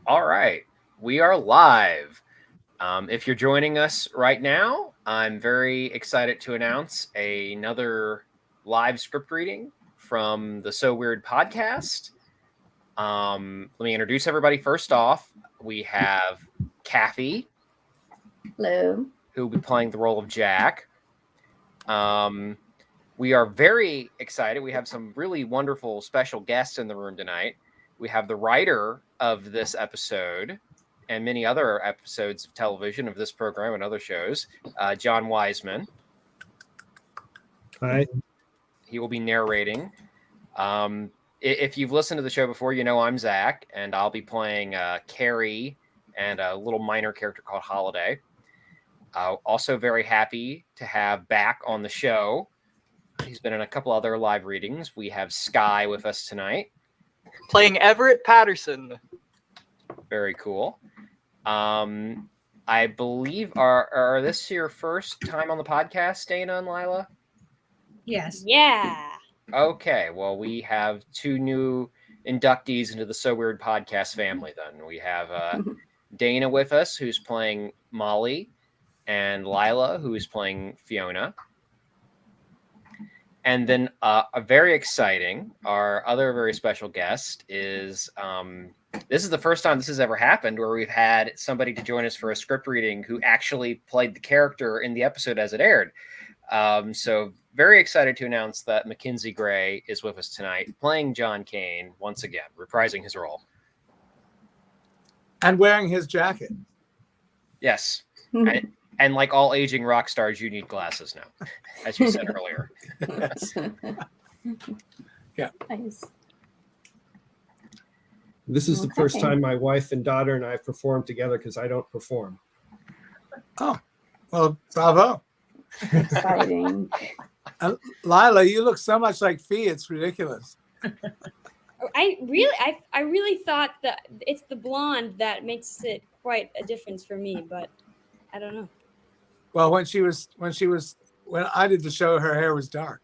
All right, we are live. If you're joining us right now, I'm very excited to announce another live script reading from the So Weird podcast. Let me introduce everybody. First off, we have Kathy. Hello. Who will be playing the role of Jack. We are very excited. We have some really wonderful special guests in the room tonight. We have the writer of this episode and many other episodes of television of this program and other shows, Jon Weisman. Hi. He will be narrating. If you've listened to the show before, you know I'm Zach, and I'll be playing Carrie and a little minor character called Holiday. Also very happy to have back on the show. He's been in a couple other live readings. We have Sky with us tonight. Playing Everett Patterson. Very cool. I believe, are this your first time on the podcast, Dana and Lila? Yes. Yeah. Okay, well, we have two new inductees into the So Weird podcast family then. We have Dana with us, who's playing Molly, and Lila, who is playing Fiona. And then a very exciting, our other very special guest is, this is the first time this has ever happened where we've had somebody to join us for a script reading who actually played the character in the episode as it aired. So very excited to announce that Mackenzie Gray is with us tonight, playing John Kane once again, reprising his role. And wearing his jacket. Yes. And like all aging rock stars, you need glasses now, as you said earlier. Yes. Yeah. Nice. This is the first time my wife and daughter and I have performed together because I don't perform. Oh, well, bravo. Exciting. Lila, you look so much like Fee, it's ridiculous. I really thought that it's the blonde that makes it quite a difference for me, but I don't know. Well, when I did the show, her hair was dark.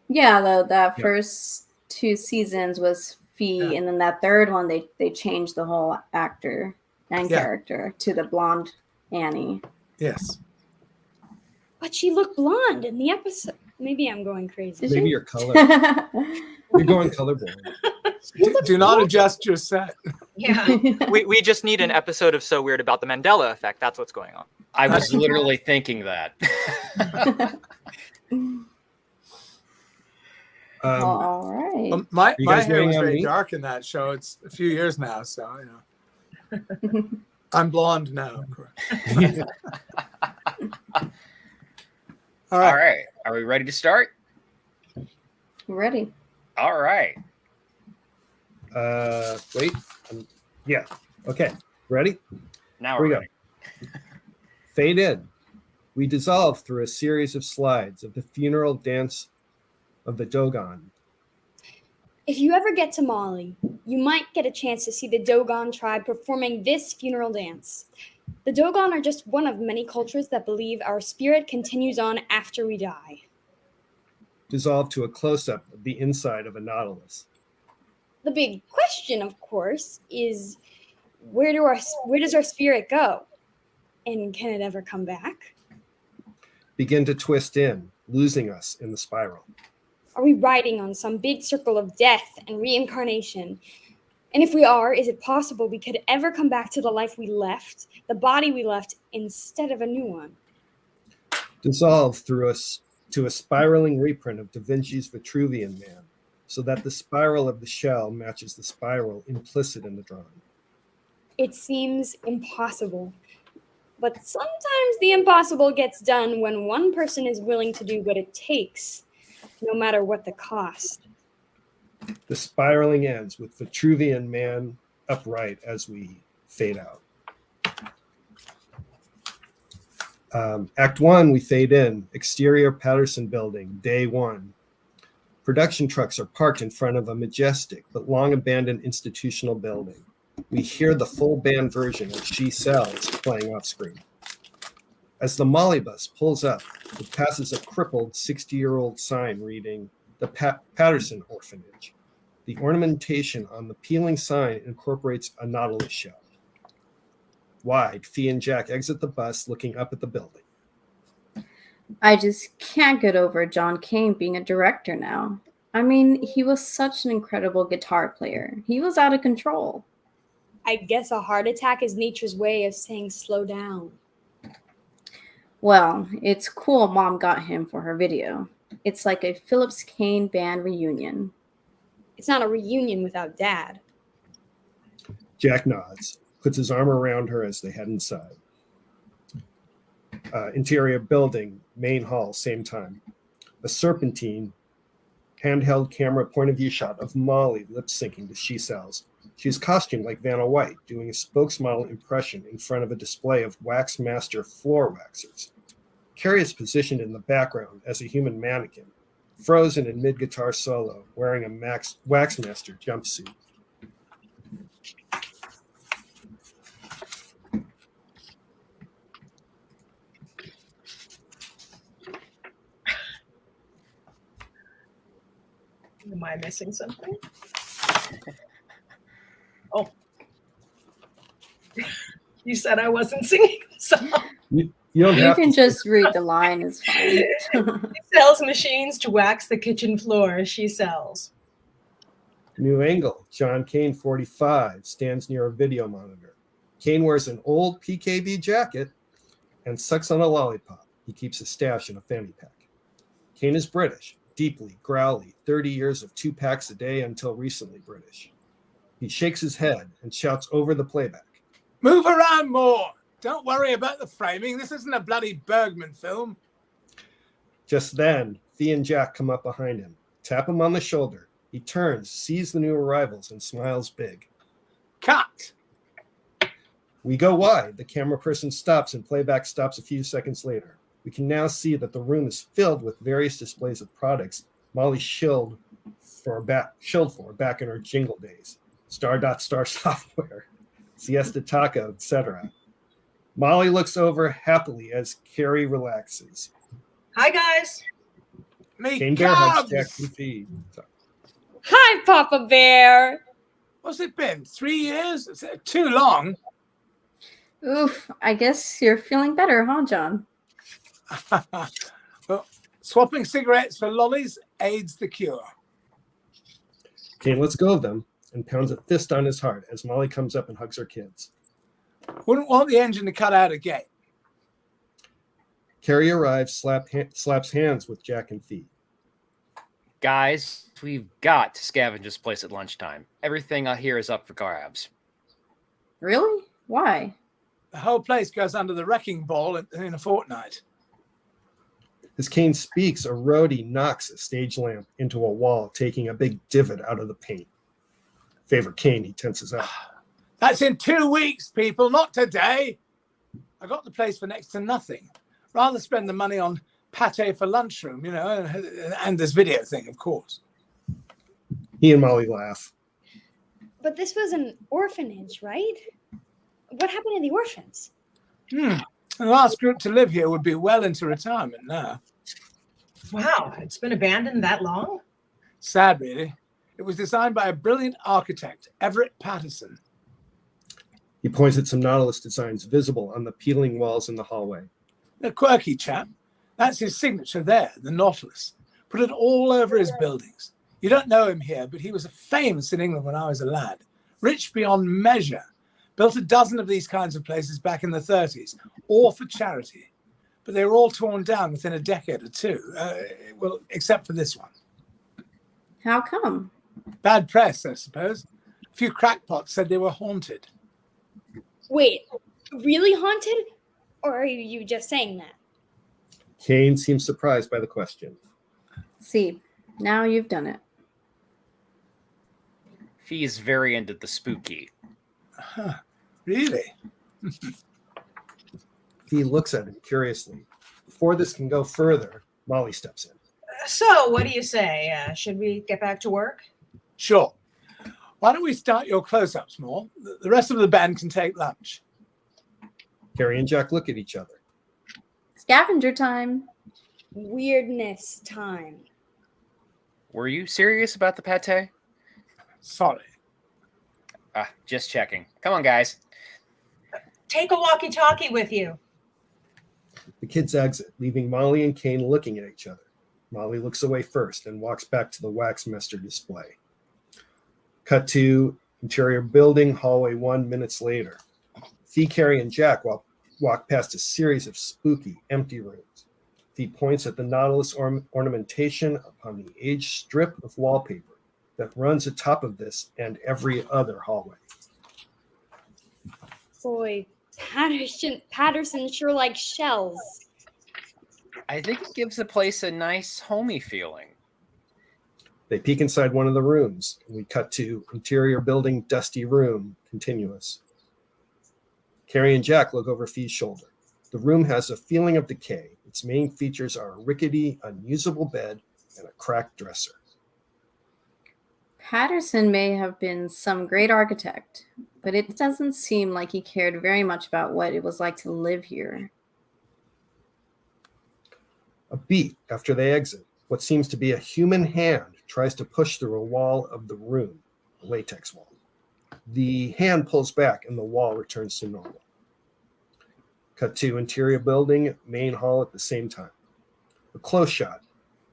Yeah, the first two seasons was Fee, and then that third one they changed the whole actor and character to the blonde Annie. Yes. But she looked blonde in the episode. Maybe I'm going crazy. Maybe your color. You're going colorblind. Do not adjust your set. Yeah. We just need an episode of So Weird about the Mandela effect. That's what's going on. I was literally thinking that. All right. Well, my hair was very me? dark in that show. It's a few years now, so I'm blonde now. Of course. All right. Are we ready to start? Ready. All right. Wait. Yeah. Okay. Ready? Now Here we we're go. ready. Fade in. We dissolve through a series of slides of the funeral dance of the Dogon. If you ever get to Mali, you might get a chance to see the Dogon tribe performing this funeral dance. The Dogon are just one of many cultures that believe our spirit continues on after we die. Dissolve to a close-up of the inside of a nautilus. The big question, of course, is where does our spirit go? And can it ever come back? Begin to twist in, losing us in the spiral. Are we riding on some big circle of death and reincarnation? And if we are, is it possible we could ever come back to the life we left, the body we left, instead of a new one? Dissolve through to a spiraling reprint of Da Vinci's Vitruvian Man, so that the spiral of the shell matches the spiral implicit in the drawing. It seems impossible. But sometimes the impossible gets done when one person is willing to do what it takes, no matter what the cost. The spiraling ends with Vitruvian Man upright as we fade out. Act 1, we fade in. Exterior Patterson building, day 1. Production trucks are parked in front of a majestic but long abandoned institutional building. We hear the full band version of She Sells playing off screen. As the Molly bus pulls up, it passes a crippled 60-year-old sign reading the Patterson Orphanage. The ornamentation on the peeling sign incorporates a Nautilus shell. Wide, Fee and Jack exit the bus looking up at the building. I just can't get over John Kane being a director now. I mean, he was such an incredible guitar player. He was out of control. I guess a heart attack is nature's way of saying slow down. Well, it's cool Mom got him for her video. It's like a Phillips Kane band reunion. It's not a reunion without Dad. Jack nods, puts his arm around her as they head inside. Interior building, main hall, same time. A serpentine, handheld camera point of view shot of Molly lip syncing to She Sells. She's costumed like Vanna White, doing a spokesmodel impression in front of a display of Wax Master floor waxers. Carrie is positioned in the background as a human mannequin, frozen in mid-guitar solo, wearing a Wax Master jumpsuit. Am I missing something? Oh. You said I wasn't singing the song. You don't You have can to. just read the line, it's fine. She sells machines to wax the kitchen floor. She sells. New angle. John Kane, 45, stands near a video monitor. Kane wears an old PKB jacket and sucks on a lollipop. He keeps a stash in a fanny pack. Kane is British, deeply growly, 30 years of 2 packs a day until recently British. He shakes his head and shouts over the playback. Move around more. Don't worry about the framing. This isn't a bloody Bergman film. Just then, Fee and Jack come up behind him, tap him on the shoulder. He turns, sees the new arrivals, and smiles big. Cut. We go wide. The camera person stops and playback stops a few seconds later. We can now see that the room is filled with various displays of products Molly shilled for back in her jingle days. Star software, Siesta Taco, etc. Molly looks over happily as Carrie relaxes. Hi, guys. Me Kane Bear hugs cubs. Jack and Fee. Hi, Papa Bear. What's it been? 3 years? It's too long. Oof, I guess you're feeling better, huh, John? Well, swapping cigarettes for lollies aids the cure. Kane lets go of them and pounds a fist on his heart as Molly comes up and hugs her kids. Wouldn't want the engine to cut out again. Carrie arrives, slaps hands with Jack and Fee. Guys, we've got to scavenge this place at lunchtime. Everything out here is up for grabs. Really? Why? The whole place goes under the wrecking ball in a fortnight. As Kane speaks, a roadie knocks a stage lamp into a wall, taking a big divot out of the paint. Favorite Kane, he tenses up. That's in 2 weeks, people, not today. I got the place for next to nothing. Rather spend the money on pate for lunchroom, and this video thing, of course. He and Molly laugh. But this was an orphanage, right? What happened to the orphans? The last group to live here would be well into retirement now. Wow, it's been abandoned that long? Sad, really. It was designed by a brilliant architect, Everett Patterson. He points at some Nautilus designs visible on the peeling walls in the hallway. A quirky chap. That's his signature there, the Nautilus. Put it all over his buildings. You don't know him here, but he was famous in England when I was a lad. Rich beyond measure. Built a dozen of these kinds of places back in the 30s, all for charity. But they were all torn down within a decade or two. Well, except for this one. How come? Bad press, I suppose. A few crackpots said they were haunted. Wait, really haunted? Or are you just saying that? Kane seems surprised by the question. See, now you've done it. Fee is very into the spooky. Huh, really? He looks at him curiously. Before this can go further, Molly steps in. So, what do you say? Should we get back to work? Sure. Why don't we start your close-ups more? The rest of the band can take lunch. Carrie and Jack look at each other. Scavenger time. Weirdness time. Were you serious about the pate? Sorry. Just checking. Come on, guys. Take a walkie-talkie with you. The kids exit, leaving Molly and Kane looking at each other. Molly looks away first and walks back to the Waxmaster display. Cut to interior building, hallway 1 minutes later. Fee, Carrie, and Jack walk past a series of spooky, empty rooms. Fee points at the Nautilus ornamentation upon the aged strip of wallpaper that runs atop of this and every other hallway. Boy, Patterson sure likes shells. I think it gives the place a nice homey feeling. They peek inside one of the rooms, and we cut to interior building, dusty room, continuous. Carrie and Jack look over Fee's shoulder. The room has a feeling of decay. Its main features are a rickety, unusable bed and a cracked dresser. Patterson may have been some great architect, but it doesn't seem like he cared very much about what it was like to live here. A beat after they exit, what seems to be a human hand tries to push through a wall of the room, a latex wall. The hand pulls back and the wall returns to normal. Cut to interior building, main hall at the same time. A close shot,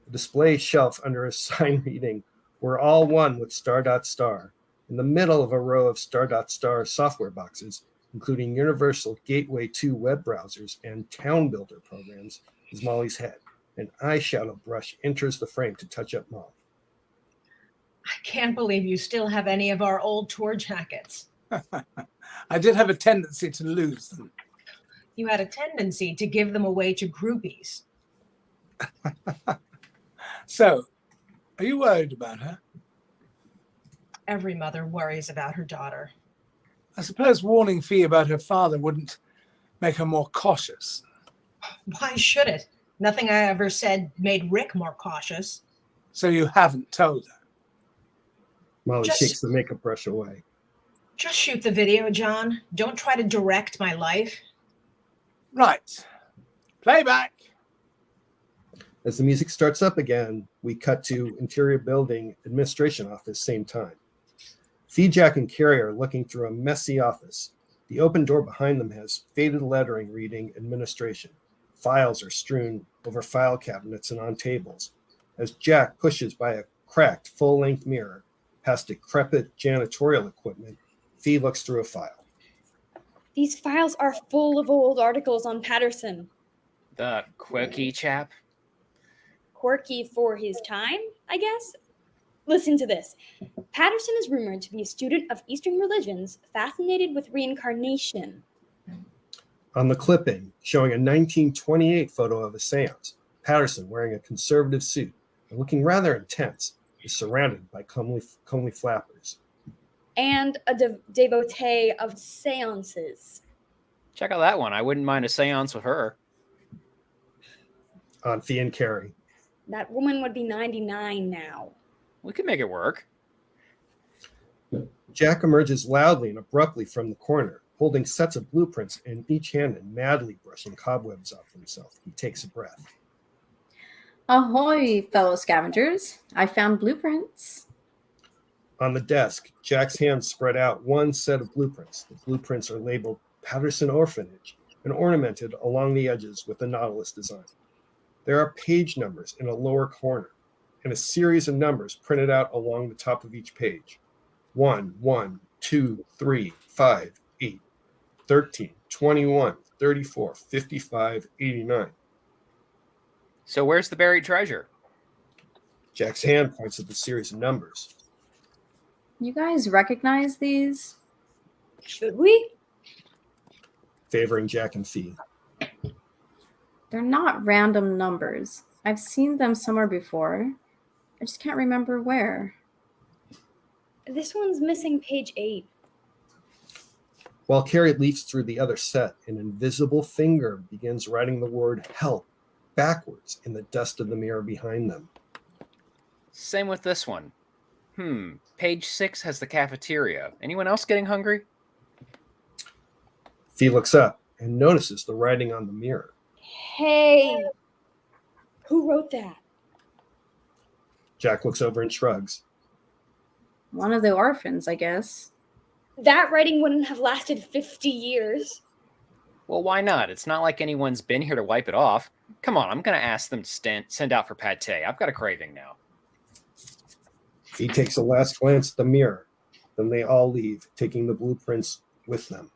a display shelf under a sign reading, "We're all one with star. In the middle of a row of star software boxes, including Universal Gateway 2 web browsers and Town Builder programs, is Molly's head. An eyeshadow brush enters the frame to touch up Molly. I can't believe you still have any of our old tour jackets. I did have a tendency to lose them. You had a tendency to give them away to groupies. So, are you worried about her? Every mother worries about her daughter. I suppose warning Fee about her father wouldn't make her more cautious. Why should it? Nothing I ever said made Rick more cautious. So you haven't told her? Molly shakes the makeup brush away. Just shoot the video, John. Don't try to direct my life. Right. Playback. As the music starts up again, we cut to interior building administration office same time. Fee, Jack, and Carrie are looking through a messy office. The open door behind them has faded lettering reading administration. Files are strewn over file cabinets and on tables. As Jack pushes by a cracked full-length mirror past decrepit janitorial equipment, Fee looks through a file. These files are full of old articles on Patterson. The quirky chap. Quirky for his time, I guess? Listen to this. Patterson is rumored to be a student of Eastern religions, fascinated with reincarnation. On the clipping, showing a 1928 photo of a seance, Patterson, wearing a conservative suit and looking rather intense, is surrounded by comely flappers. And a devotee of seances. Check out that one. I wouldn't mind a seance with her. On Fee and Carrie. That woman would be 99 now. We could make it work. Jack emerges loudly and abruptly from the corner, holding sets of blueprints in each hand and madly brushing cobwebs off himself. He takes a breath. Ahoy, fellow scavengers. I found blueprints. On the desk, Jack's hands spread out one set of blueprints. The blueprints are labeled Patterson Orphanage and ornamented along the edges with the Nautilus design. There are page numbers in a lower corner and a series of numbers printed out along the top of each page. 1, 1, 2, 3, 5, 8, 13, 21, 34, 55, 89. So where's the buried treasure? Jack's hand points at the series of numbers. You guys recognize these? Should we? Favoring Jack and Fee. They're not random numbers. I've seen them somewhere before. I just can't remember where. This one's missing page 8. While Carrie leafs through the other set, an invisible finger begins writing the word help backwards in the dust of the mirror behind them. Same with this one. Page 6 has the cafeteria. Anyone else getting hungry? Fee looks up and notices the writing on the mirror. Hey! Who wrote that? Jack looks over and shrugs. One of the orphans, I guess. That writing wouldn't have lasted 50 years. Well, why not? It's not like anyone's been here to wipe it off. Come on, I'm going to ask them to send out for pate. I've got a craving now. He takes a last glance at the mirror. Then they all leave, taking the blueprints with them.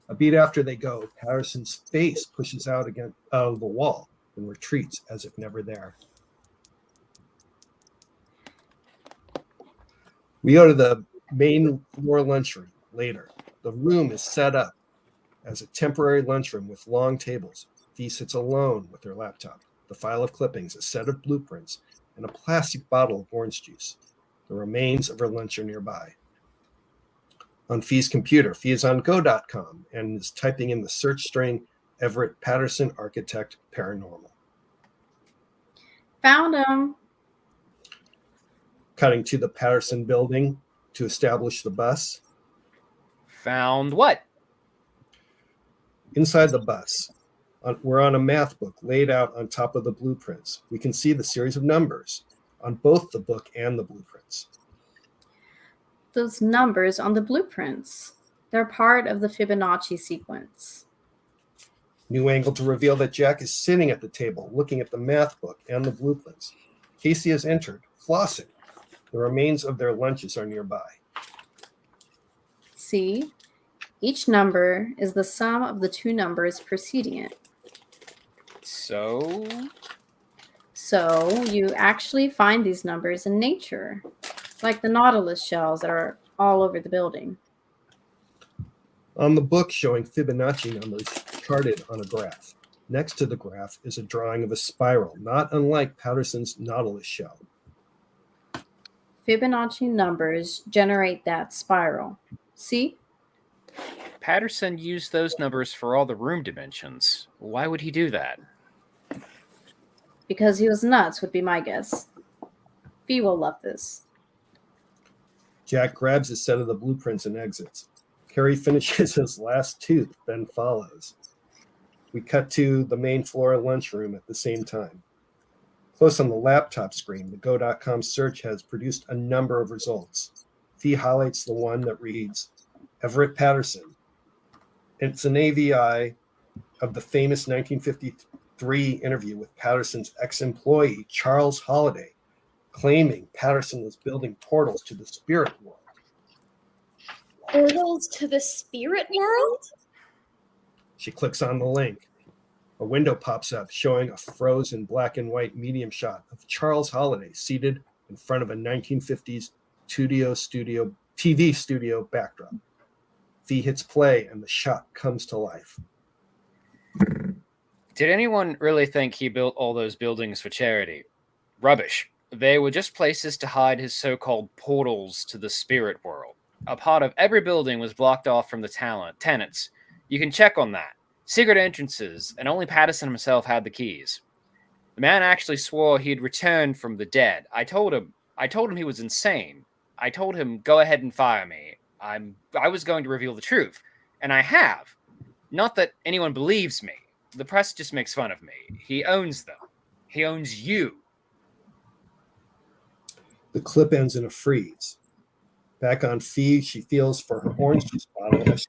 A beat after they go, Patterson's face pushes out of the wall and retreats as if never there. We go to the main floor lunchroom later. The room is set up as a temporary lunchroom with long tables. Fee sits alone with her laptop, the file of clippings, a set of blueprints, and a plastic bottle of orange juice. The remains of her lunch are nearby. On Fee's computer, Fee is on go.com and is typing in the search string Everett Patterson Architect Paranormal. Found him. Cutting to the Patterson building to establish the bus. Found what? Inside the bus, we're on a math book laid out on top of the blueprints. We can see the series of numbers on both the book and the blueprints. Those numbers on the blueprints. They're part of the Fibonacci sequence. New angle to reveal that Jack is sitting at the table looking at the math book and the blueprints. Casey has entered, flossing. The remains of their lunches are nearby. See? Each number is the sum of the two numbers preceding it. So You actually find these numbers in nature, like the Nautilus shells that are all over the building. On the book showing Fibonacci numbers charted on a graph. Next to the graph is a drawing of a spiral, not unlike Patterson's Nautilus shell. Fibonacci numbers generate that spiral. See? Patterson used those numbers for all the room dimensions. Why would he do that? Because he was nuts, would be my guess. Fee will love this. Jack grabs a set of the blueprints and exits. Carrie finishes his last tooth, then follows. We cut to the main floor lunchroom at the same time. Close on the laptop screen, the Go.com search has produced a number of results. Fee highlights the one that reads, Everett Patterson. It's an AVI of the famous 1953 interview with Patterson's ex-employee, Charles Holliday, claiming Patterson was building portals to the spirit world. Portals to the spirit world? She clicks on the link. A window pops up showing a frozen black and white medium shot of Charles Holliday seated in front of a 1950s TV studio backdrop. Fee hits play and the shot comes to life. Did anyone really think he built all those buildings for charity? Rubbish. They were just places to hide his so-called portals to the spirit world. A part of every building was blocked off from the tenants. You can check on that. Secret entrances, and only Patterson himself had the keys. The man actually swore he'd returned from the dead. I told him he was insane. I told him, go ahead and fire me. I was going to reveal the truth, and I have. Not that anyone believes me. The press just makes fun of me. He owns them. He owns you. The clip ends in a freeze. Back on Fee, she feels for her orange juice bottle as she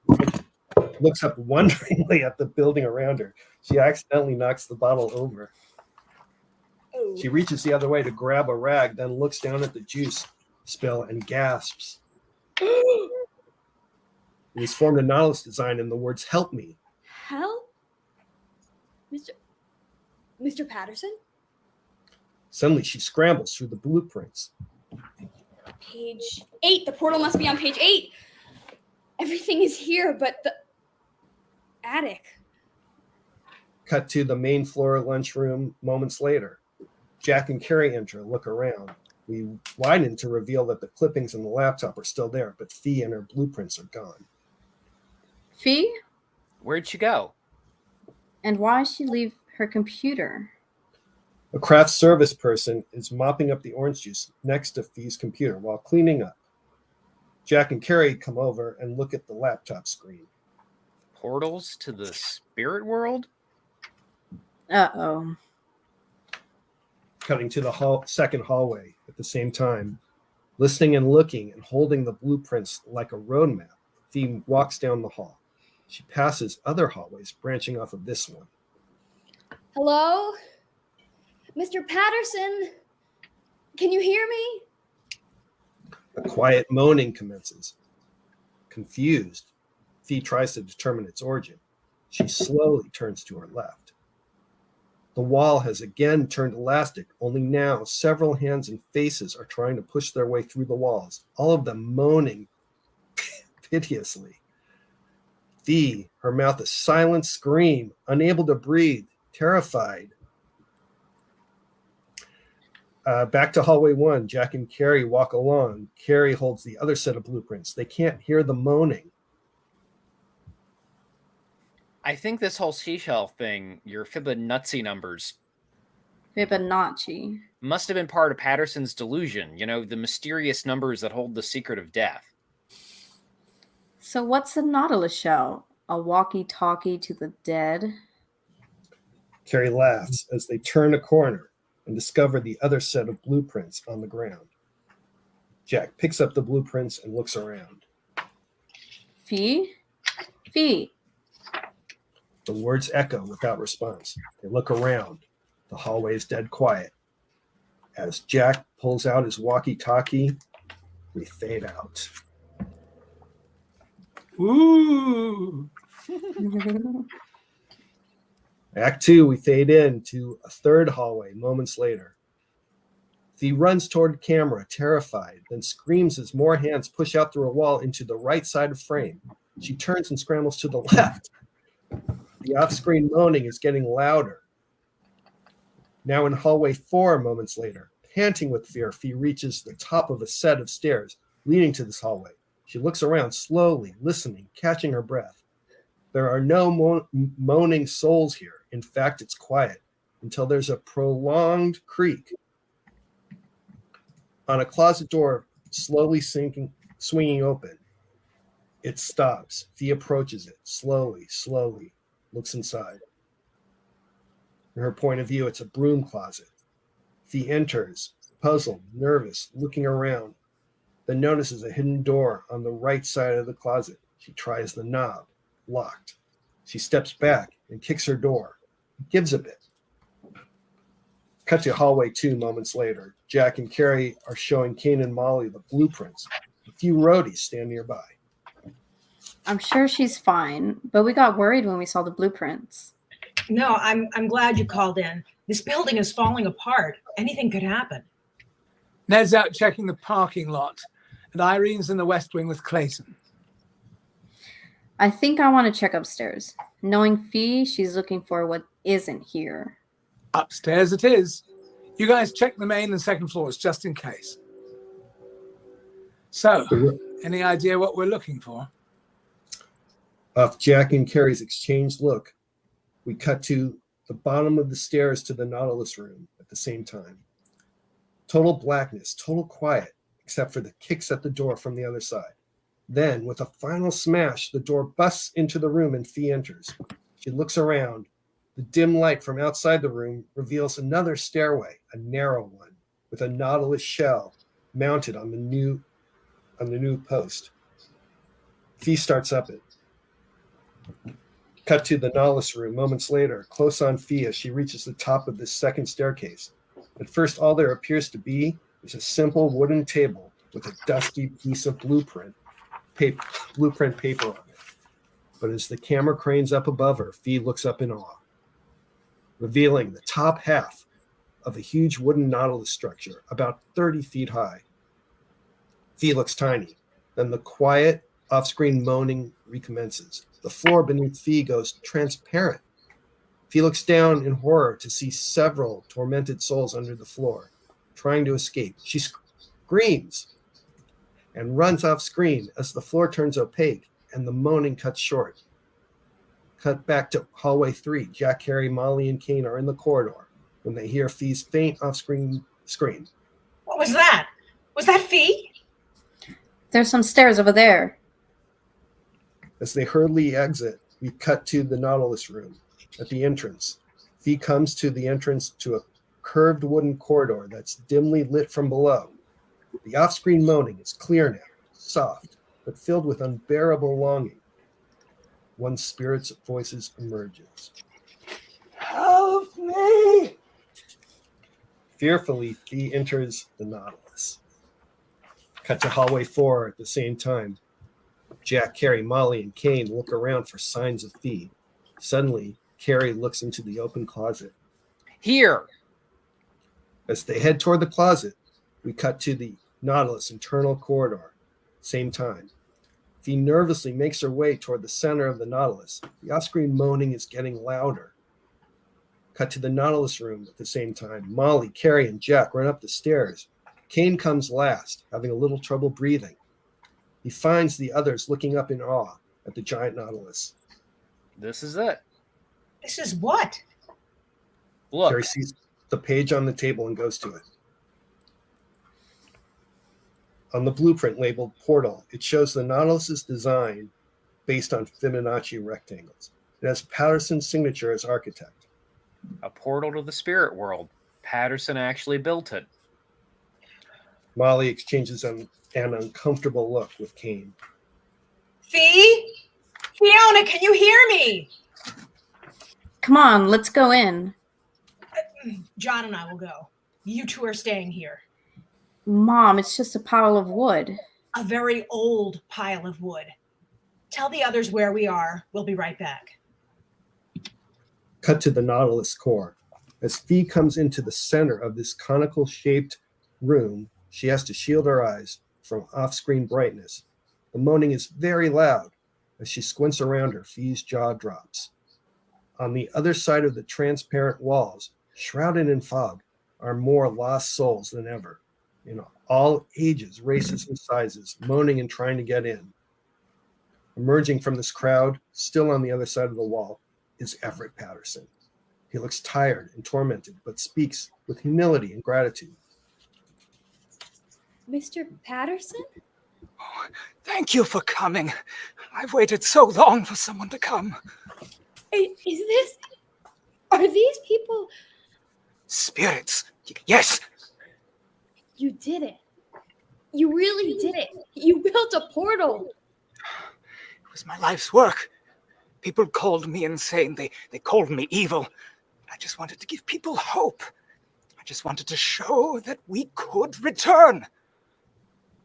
looks up wonderingly at the building around her. She accidentally knocks the bottle over. Oh. She reaches the other way to grab a rag, then looks down at the juice spill and gasps. It was formed a Nautilus design in the words, help me. Help? Mr. Patterson? Suddenly, she scrambles through the blueprints. Page 8. The portal must be on page 8. Everything is here, but the attic. Cut to the main floor lunchroom moments later. Jack and Carrie enter, look around. We widen to reveal that the clippings in the laptop are still there, but Fee and her blueprints are gone. Fee? Where'd she go? And why she leave her computer? A craft service person is mopping up the orange juice next to Fee's computer while cleaning up. Jack and Carrie come over and look at the laptop screen. Portals to the spirit world? Uh-oh. Cutting to the second hallway at the same time. Listening and looking and holding the blueprints like a roadmap, Fee walks down the hall. She passes other hallways branching off of this one. Hello? Mr. Patterson? Can you hear me? A quiet moaning commences. Confused, Fee tries to determine its origin. She slowly turns to her left. The wall has again turned elastic, only now several hands and faces are trying to push their way through the walls, all of them moaning piteously. Fee, her mouth a silent scream, unable to breathe, terrified. Back to hallway 1, Jack and Carrie walk along. Carrie holds the other set of blueprints. They can't hear the moaning. I think this whole seashell thing, your Fibonacci numbers, Fibonacci. must have been part of Patterson's delusion. You know, the mysterious numbers that hold the secret of death. So what's a Nautilus shell? A walkie-talkie to the dead? Carrie laughs as they turn a corner and discover the other set of blueprints on the ground. Jack picks up the blueprints and looks around. Fee? Fee. The words echo without response. They look around. The hallway is dead quiet. As Jack pulls out his walkie-talkie, we fade out. Ooh. Act 2, we fade in to a third hallway moments later. Fee runs toward the camera, terrified, then screams as more hands push out through a wall into the right side of frame. She turns and scrambles to the left. The off-screen moaning is getting louder. Now in hallway 4 moments later, panting with fear, Fee reaches the top of a set of stairs leading to this hallway. She looks around slowly, listening, catching her breath. There are no moaning souls here. In fact, it's quiet until there's a prolonged creak. On a closet door slowly swinging open, it stops. Fee approaches it slowly, looks inside. From her point of view, it's a broom closet. Fee enters, puzzled, nervous, looking around, then notices a hidden door on the right side of the closet. She tries the knob, locked. She steps back and kicks her door. It gives a bit. Cut to hallway 2 moments later. Jack and Carrie are showing Kane and Molly the blueprints. A few roadies stand nearby. I'm sure she's fine, but we got worried when we saw the blueprints. No, I'm glad you called in. This building is falling apart. Anything could happen. Ned's out checking the parking lot, and Irene's in the West Wing with Clayton. I think I want to check upstairs. Knowing Fee, she's looking for what isn't here. Upstairs it is. You guys check the main and second floors just in case. So, any idea what we're looking for? Off Jack and Carrie's exchanged look, we cut to the bottom of the stairs to the Nautilus room at the same time. Total blackness, total quiet, except for the kicks at the door from the other side. Then, with a final smash, the door busts into the room and Fee enters. She looks around. The dim light from outside the room reveals another stairway, a narrow one, with a Nautilus shell mounted on the new post. Fee starts up it. Cut to the Nautilus room moments later, close on Fee as she reaches the top of this second staircase. At first, all there appears to be is a simple wooden table with a dusty piece of blueprint paper on it. But as the camera cranes up above her, Fee looks up in awe, revealing the top half of a huge wooden Nautilus structure about 30 feet high. Fee looks tiny. Then the quiet, off-screen moaning recommences. The floor beneath Fee goes transparent. Fee looks down in horror to see several tormented souls under the floor, trying to escape. She screams and runs off screen as the floor turns opaque and the moaning cuts short. Cut back to hallway 3. Jack, Carrie, Molly, and Kane are in the corridor when they hear Fee's faint off-screen scream. What was that? Was that Fee? There's some stairs over there. As they hurriedly exit, we cut to the Nautilus room. At the entrance, Fee comes to the entrance to a curved wooden corridor that's dimly lit from below. The off-screen moaning is clear now, soft, but filled with unbearable longing. One spirit's voices emerges. Help me! Fearfully, Fee enters the Nautilus. Cut to hallway 4 at the same time. Jack, Carrie, Molly, and Kane look around for signs of Fee. Suddenly, Carrie looks into the open closet. Here. As they head toward the closet, we cut to the Nautilus internal corridor. Same time. Fee nervously makes her way toward the center of the Nautilus. The off-screen moaning is getting louder. Cut to the Nautilus room at the same time. Molly, Carrie, and Jack run up the stairs. Kane comes last, having a little trouble breathing. He finds the others looking up in awe at the giant Nautilus. This is it. This is what? Look. Carrie sees the page on the table and goes to it. On the blueprint labeled Portal, it shows the Nautilus's design based on Fibonacci rectangles. It has Patterson's signature as architect. A portal to the spirit world. Patterson actually built it. Molly exchanges an uncomfortable look with Kane. Fee? Fiona, can you hear me? Come on, let's go in. John and I will go. You two are staying here. Mom, it's just a pile of wood. A very old pile of wood. Tell the others where we are. We'll be right back. Cut to the Nautilus core. As Fee comes into the center of this conical-shaped room, she has to shield her eyes from off-screen brightness. The moaning is very loud. As she squints around her, Fee's jaw drops. On the other side of the transparent walls, shrouded in fog, are more lost souls than ever. In all ages, races, and sizes, moaning and trying to get in. Emerging from this crowd, still on the other side of the wall, is Everett Patterson. He looks tired and tormented, but speaks with humility and gratitude. Mr. Patterson? Oh, thank you for coming. I've waited so long for someone to come. Are these people? Spirits. Yes. You did it. You really did it. You built a portal. It was my life's work. People called me insane. They called me evil. I just wanted to give people hope. I just wanted to show that we could return.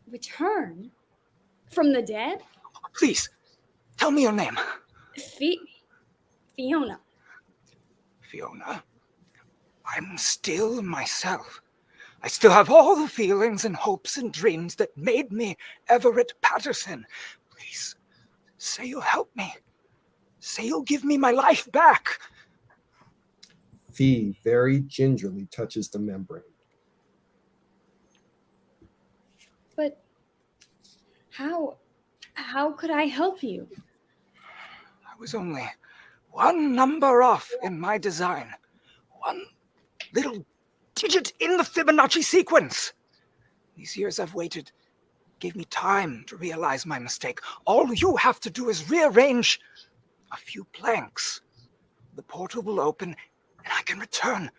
Return? From the dead? Please, tell me your name. Fiona. Fiona, I'm still myself. I still have all the feelings and hopes and dreams that made me Everett Patterson. Please, say you'll help me. Say you'll give me my life back. Fee very gingerly touches the membrane. But how could I help you? I was only one number off in my design. One little digit in the Fibonacci sequence. These years I've waited gave me time to realize my mistake. All you have to do is rearrange a few blanks. The portal will open and I can return,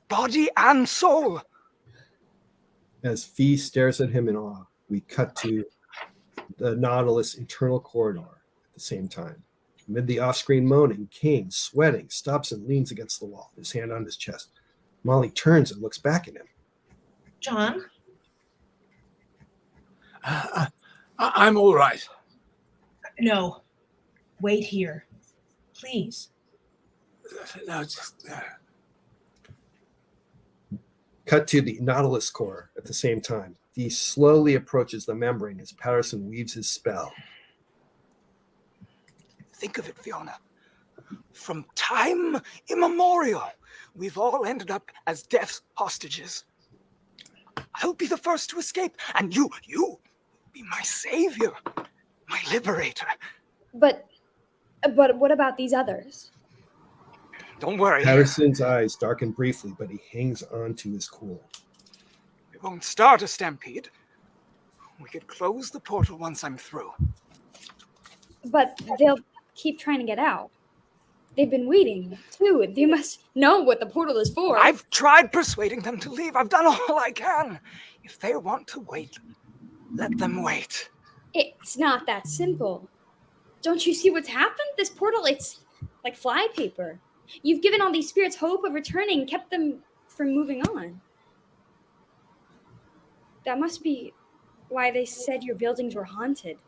body and soul. As Fee stares at him in awe, we cut to the Nautilus internal corridor at the same time. Amid the off-screen moaning, Kane, sweating, stops and leans against the wall, his hand on his chest. Molly turns and looks back at him. John? I'm all right. No. Wait here. Please. No, just... Cut to the Nautilus core at the same time. He slowly approaches the membrane as Patterson weaves his spell. Think of it, Fiona. From time immemorial, we've all ended up as death's hostages. I'll be the first to escape, and you be my savior, my liberator. But what about these others? Don't worry. Patterson's eyes darken briefly, but he hangs on to his cool. We won't start a stampede. We could close the portal once I'm through. But they'll keep trying to get out. They've been waiting, too. They must know what the portal is for. I've tried persuading them to leave. I've done all I can. If they want to wait, let them wait. It's not that simple. Don't you see what's happened? This portal, it's like flypaper. You've given all these spirits hope of returning, kept them from moving on. That must be why they said your buildings were haunted.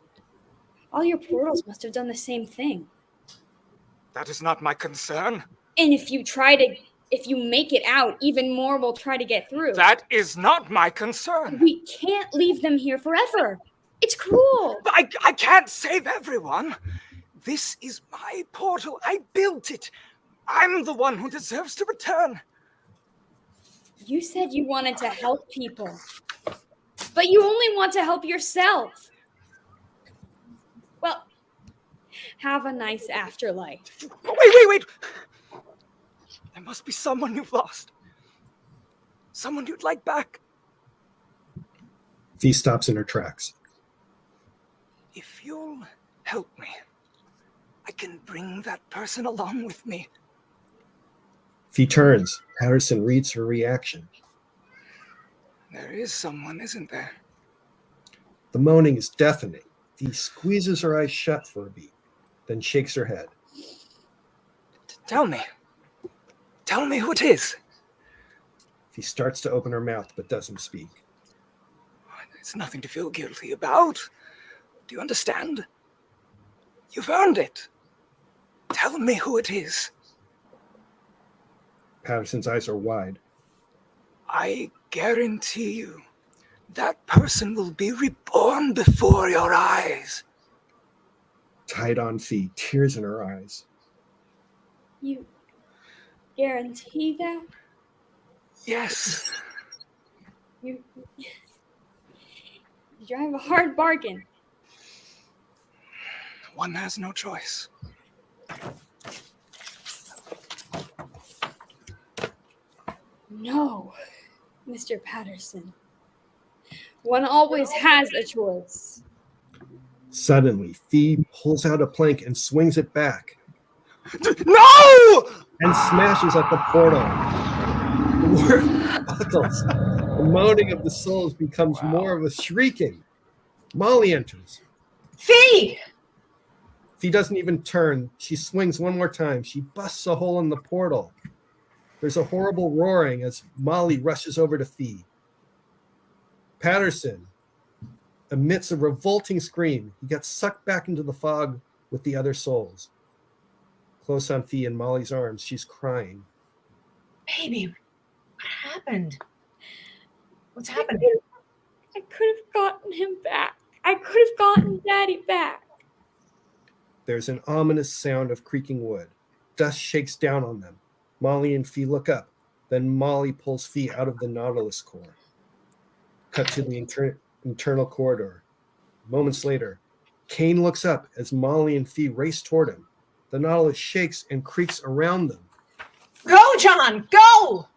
All your portals must have done the same thing. That is not my concern. And if you make it out, even more will try to get through. That is not my concern. We can't leave them here forever. It's cruel. But I can't save everyone. This is my portal. I built it. I'm the one who deserves to return. You said you wanted to help people, but you only want to help yourself. Well, have a nice afterlife. Wait. There must be someone you've lost. Someone you'd like back. Fee stops in her tracks. If you'll help me, I can bring that person along with me. Fee turns. Patterson reads her reaction. There is someone, isn't there? The moaning is deafening. Fee squeezes her eyes shut for a beat, then shakes her head. Tell me who it is. Fee starts to open her mouth but doesn't speak. It's nothing to feel guilty about. Do you understand? You've earned it. Tell me who it is. Patterson's eyes are wide. I guarantee you, that person will be reborn before your eyes. Tied on Fee, tears in her eyes. You guarantee that? Yes. You drive a hard bargain. One has no choice. No, Mr. Patterson. One always has a choice. Suddenly, Fee pulls out a plank and swings it back. No! And smashes at the portal. The word buckles. The moaning of the souls becomes more of a shrieking. Molly enters. Fee! Fee doesn't even turn. She swings one more time. She busts a hole in the portal. There's a horrible roaring as Molly rushes over to Fee. Patterson emits a revolting scream. He gets sucked back into the fog with the other souls. Close on Fee in Molly's arms, she's crying. Baby, what happened? What's happening? I could have gotten him back. I could have gotten Daddy back. There's an ominous sound of creaking wood. Dust shakes down on them. Molly and Fee look up. Then Molly pulls Fee out of the Nautilus core. Cut to the internal corridor. Moments later, Kane looks up as Molly and Fee race toward him. The Nautilus shakes and creaks around them. Go, John, go!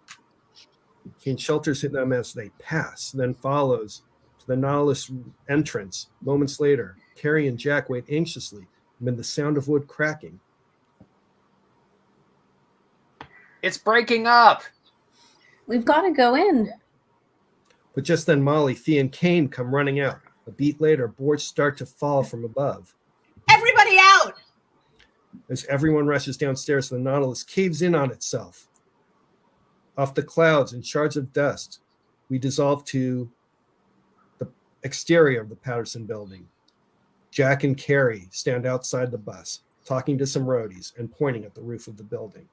Kane shelters them as they pass, then follows to the Nautilus entrance. Moments later, Carrie and Jack wait anxiously amid the sound of wood cracking. It's breaking up. We've got to go in. But just then Molly, Fee, and Kane come running out. A beat later, boards start to fall from above. Everybody out! As everyone rushes downstairs, the Nautilus caves in on itself. Off the clouds and shards of dust, we dissolve to the exterior of the Patterson building. Jack and Carrie stand outside the bus, talking to some roadies and pointing at the roof of the building.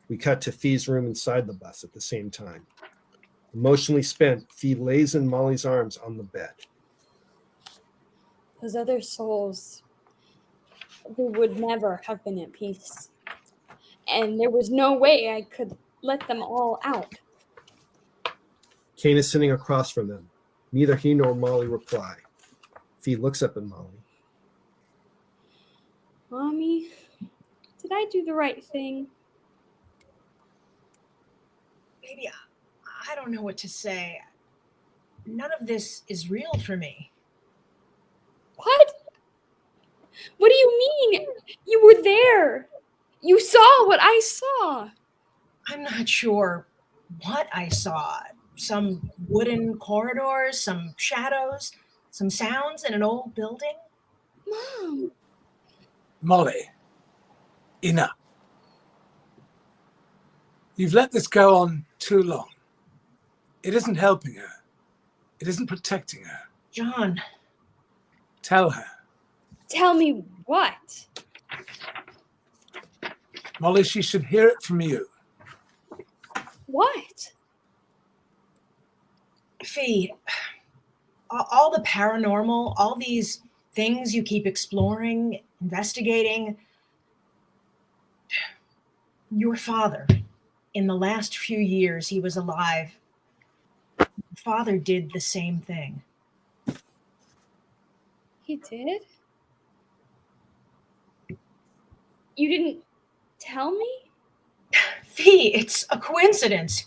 We cut to Fee's room inside the bus at the same time. Emotionally spent, Fee lays in Molly's arms on the bed. Those other souls, they would never have been at peace. And there was no way I could let them all out. Kane is sitting across from them. Neither he nor Molly reply. Fee looks up at Molly. Mommy, did I do the right thing? Baby, I don't know what to say. None of this is real for me. What? What do you mean? You were there. You saw what I saw. I'm not sure what I saw. Some wooden corridors, some shadows, some sounds in an old building. Mom. Molly, enough. You've let this go on too long. It isn't helping her. It isn't protecting her. John, Tell her. Tell me what? Molly, she should hear it from you. What? Fee, all the paranormal, all these things you keep exploring, investigating. Your father, in the last few years he was alive, your father did the same thing. He did? You didn't tell me? Fee, it's a coincidence.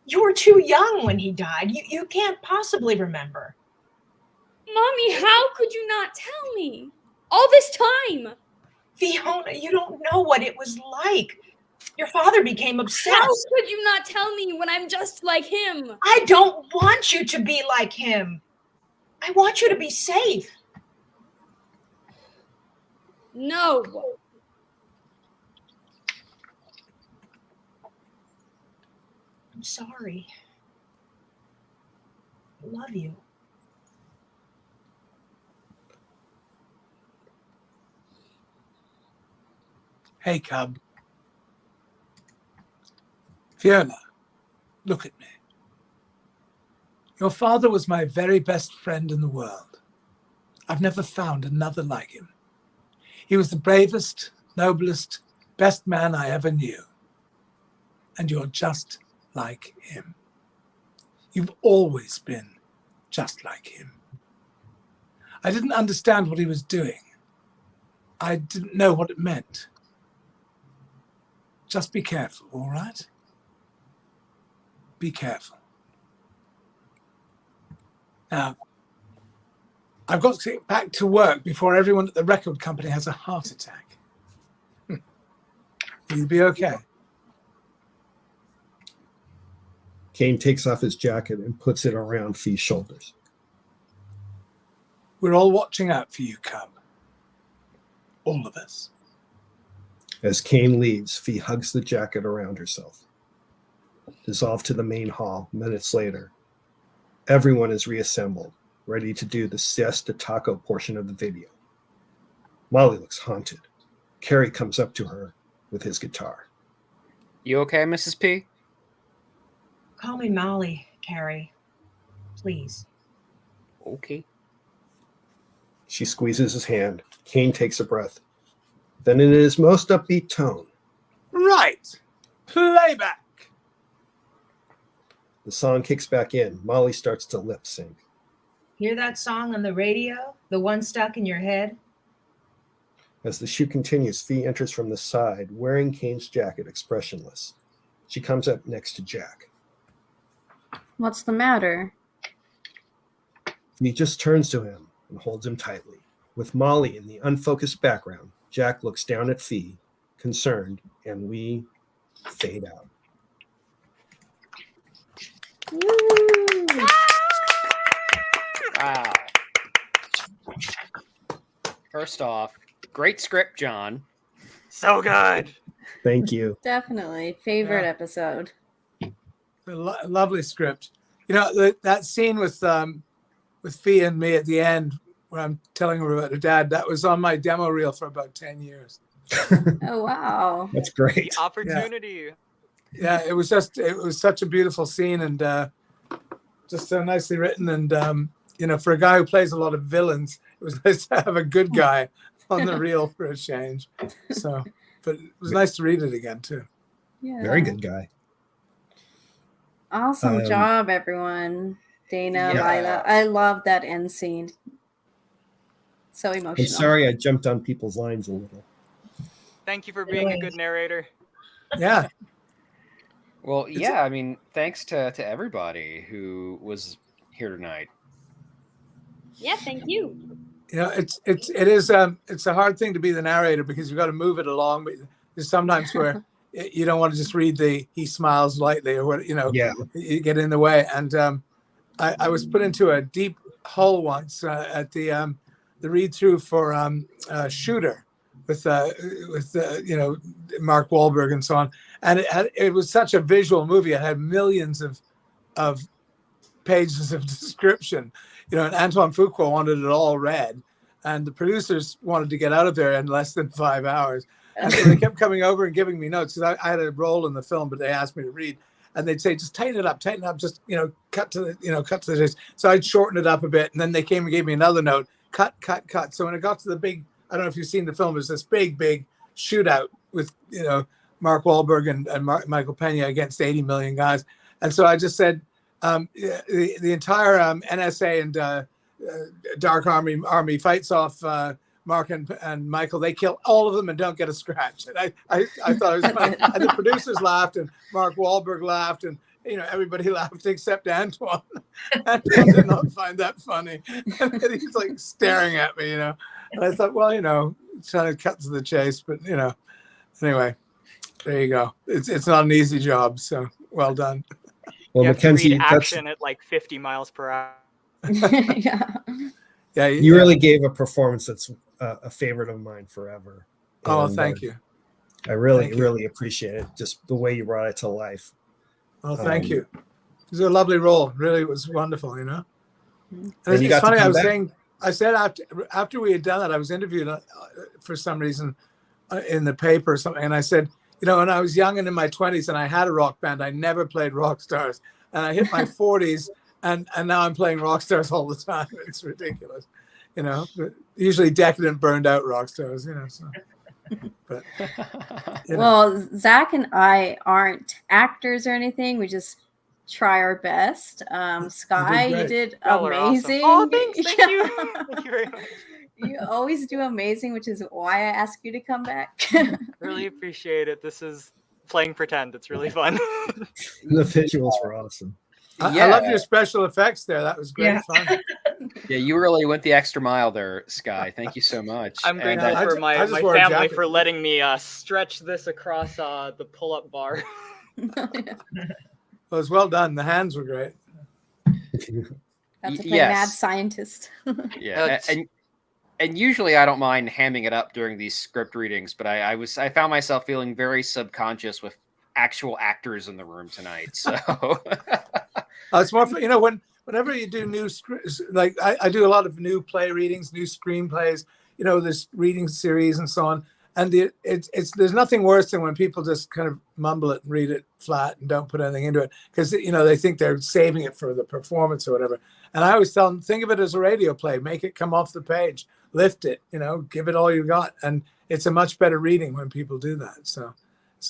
You were too young when he died. You can't possibly remember. Mommy, how could you not tell me? All this time. Fiona, you don't know what it was like. Your father became obsessed. How could you not tell me when I'm just like him? I don't want you to be like him. I want you to be safe. No. I'm sorry. I love you. Hey, cub. Fiona, look at me. Your father was my very best friend in the world. I've never found another like him. He was the bravest, noblest, best man I ever knew. And you're just like him. You've always been just like him. I didn't understand what he was doing. I didn't know what it meant. Just be careful, all right? Be careful. Now, I've got to get back to work before everyone at the record company has a heart attack. Will you be okay? Kane takes off his jacket and puts it around Fee's shoulders. We're all watching out for you, cub. All of us. As Kane leaves, Fee hugs the jacket around herself. Dissolved to the main hall minutes later. Everyone is reassembled, ready to do the siesta taco portion of the video. Molly looks haunted. Carrie comes up to her with his guitar. You okay, Mrs. P? Call me Molly, Carrie. Please. Okay. She squeezes his hand. Kane takes a breath. Then in his most upbeat tone. Right. Playback. The song kicks back in. Molly starts to lip sync. Hear that song on the radio? The one stuck in your head? As the shoot continues, Fee enters from the side, wearing Kane's jacket, expressionless. She comes up next to Jack. What's the matter? Fee just turns to him and holds him tightly. With Molly in the unfocused background, Jack looks down at Fee, concerned, and we fade out. Wow. First off, great script, John. So good. Thank you. Definitely. Favorite Yeah. episode. Lovely script. You know, that scene with Fee and me at the end, where I'm telling her about her dad, that was on my demo reel for about 10 years. Oh, wow. That's great. The opportunity. Yeah, it was such a beautiful scene and just so nicely written. And, you know, for a guy who plays a lot of villains, it was nice to have a good guy on the reel for a change. So, but it was nice to read it again, too. Yeah. Very good guy. Awesome job, everyone. Dana, Yeah. Lila. I love that end scene. So emotional. I'm sorry I jumped on people's lines a little. Thank you for being a good narrator. Yeah. Well, yeah, I mean, thanks to everybody who was here tonight. Yeah, thank you. You know, it's a hard thing to be the narrator because you've got to move it along, but There's sometimes where you don't want to just read he smiles lightly or what, Yeah. you get in the way. And I was put into a deep hole once at the read-through for Shooter with Mark Wahlberg and so on. And it was such a visual movie. It had millions of pages of description, and Antoine Fuqua wanted it all read. And the producers wanted to get out of there in less than 5 hours. And so they kept coming over and giving me notes because I had a role in the film, but they asked me to read. And they'd say, just tighten it up, just, cut to the chase. So I'd shorten it up a bit. And then they came and gave me another note, cut. So when it got to the big, I don't know if you've seen the film, there's this big shootout with, Mark Wahlberg and Michael Pena against 80 million guys. And so I just said, the entire NSA and Dark Army fights off Mark and Michael. They kill all of them and don't get a scratch. And I thought it was funny. And the producers laughed, and Mark Wahlberg laughed, and everybody laughed except Antoine. Antoine did not find that funny. And he's like staring at me, And I thought, well, trying to cut to the chase, but anyway, there you go. It's not an easy job, so well done. Well, you have Mackenzie, to read action at like 50 miles per hour. Yeah. You really gave a performance that's a favorite of mine forever. Oh, And, thank you. I really, Thank you. really appreciate it. Just the way you brought it to life. Oh, thank you. It was a lovely role. Really, it was wonderful, And you it's got to funny. come back. I said after we had done that, I was interviewed for some reason in the paper or something, and I said, when I was young and in my 20s and I had a rock band, I never played rock stars, and I hit my 40s. And now I'm playing rock stars all the time. It's ridiculous, but usually decadent, burned out rock stars, So, but, Well, Zach and I aren't actors or anything. We just try our best. Sky, you did Y'all are amazing. awesome. Oh, thanks. Thank you. Thank you very much. You always do amazing, which is why I asked you to come back. Really appreciate it. This is playing pretend. It's really fun. The visuals were awesome. I love your special effects there. That was great fun. Yeah, you really went the extra mile there, Sky. Thank you so much. I'm And, grateful for I my just wore a family jacket. for letting me stretch this across the pull-up bar. It was well done. The hands were great. Got to play mad scientist. Yeah, and usually I don't mind hamming it up during these script readings, but I found myself feeling very subconscious with actual actors in the room tonight. So It's more fun, whenever you do new scripts, like I do a lot of new play readings, new screenplays, this reading series and so on. And there's nothing worse than when people just kind of mumble it and read it flat and don't put anything into it because they think they're saving it for the performance or whatever. And I always tell them, think of it as a radio play, make it come off the page, lift it, give it all you got, and it's a much better reading when people do that. So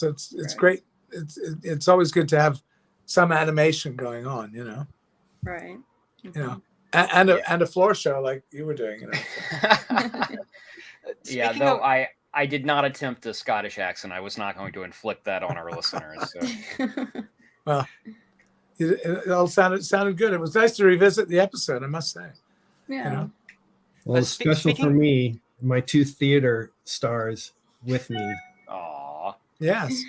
it's great. It's always good to have some animation going on, Right. and a floor show like you were doing, yeah, though I did not attempt a Scottish accent. I was not going to inflict that on our listeners. So. Well, it all sounded good. It was nice to revisit the episode, I must say. Yeah. Well, it's special for me, my two theater stars with me. Aw. Yes.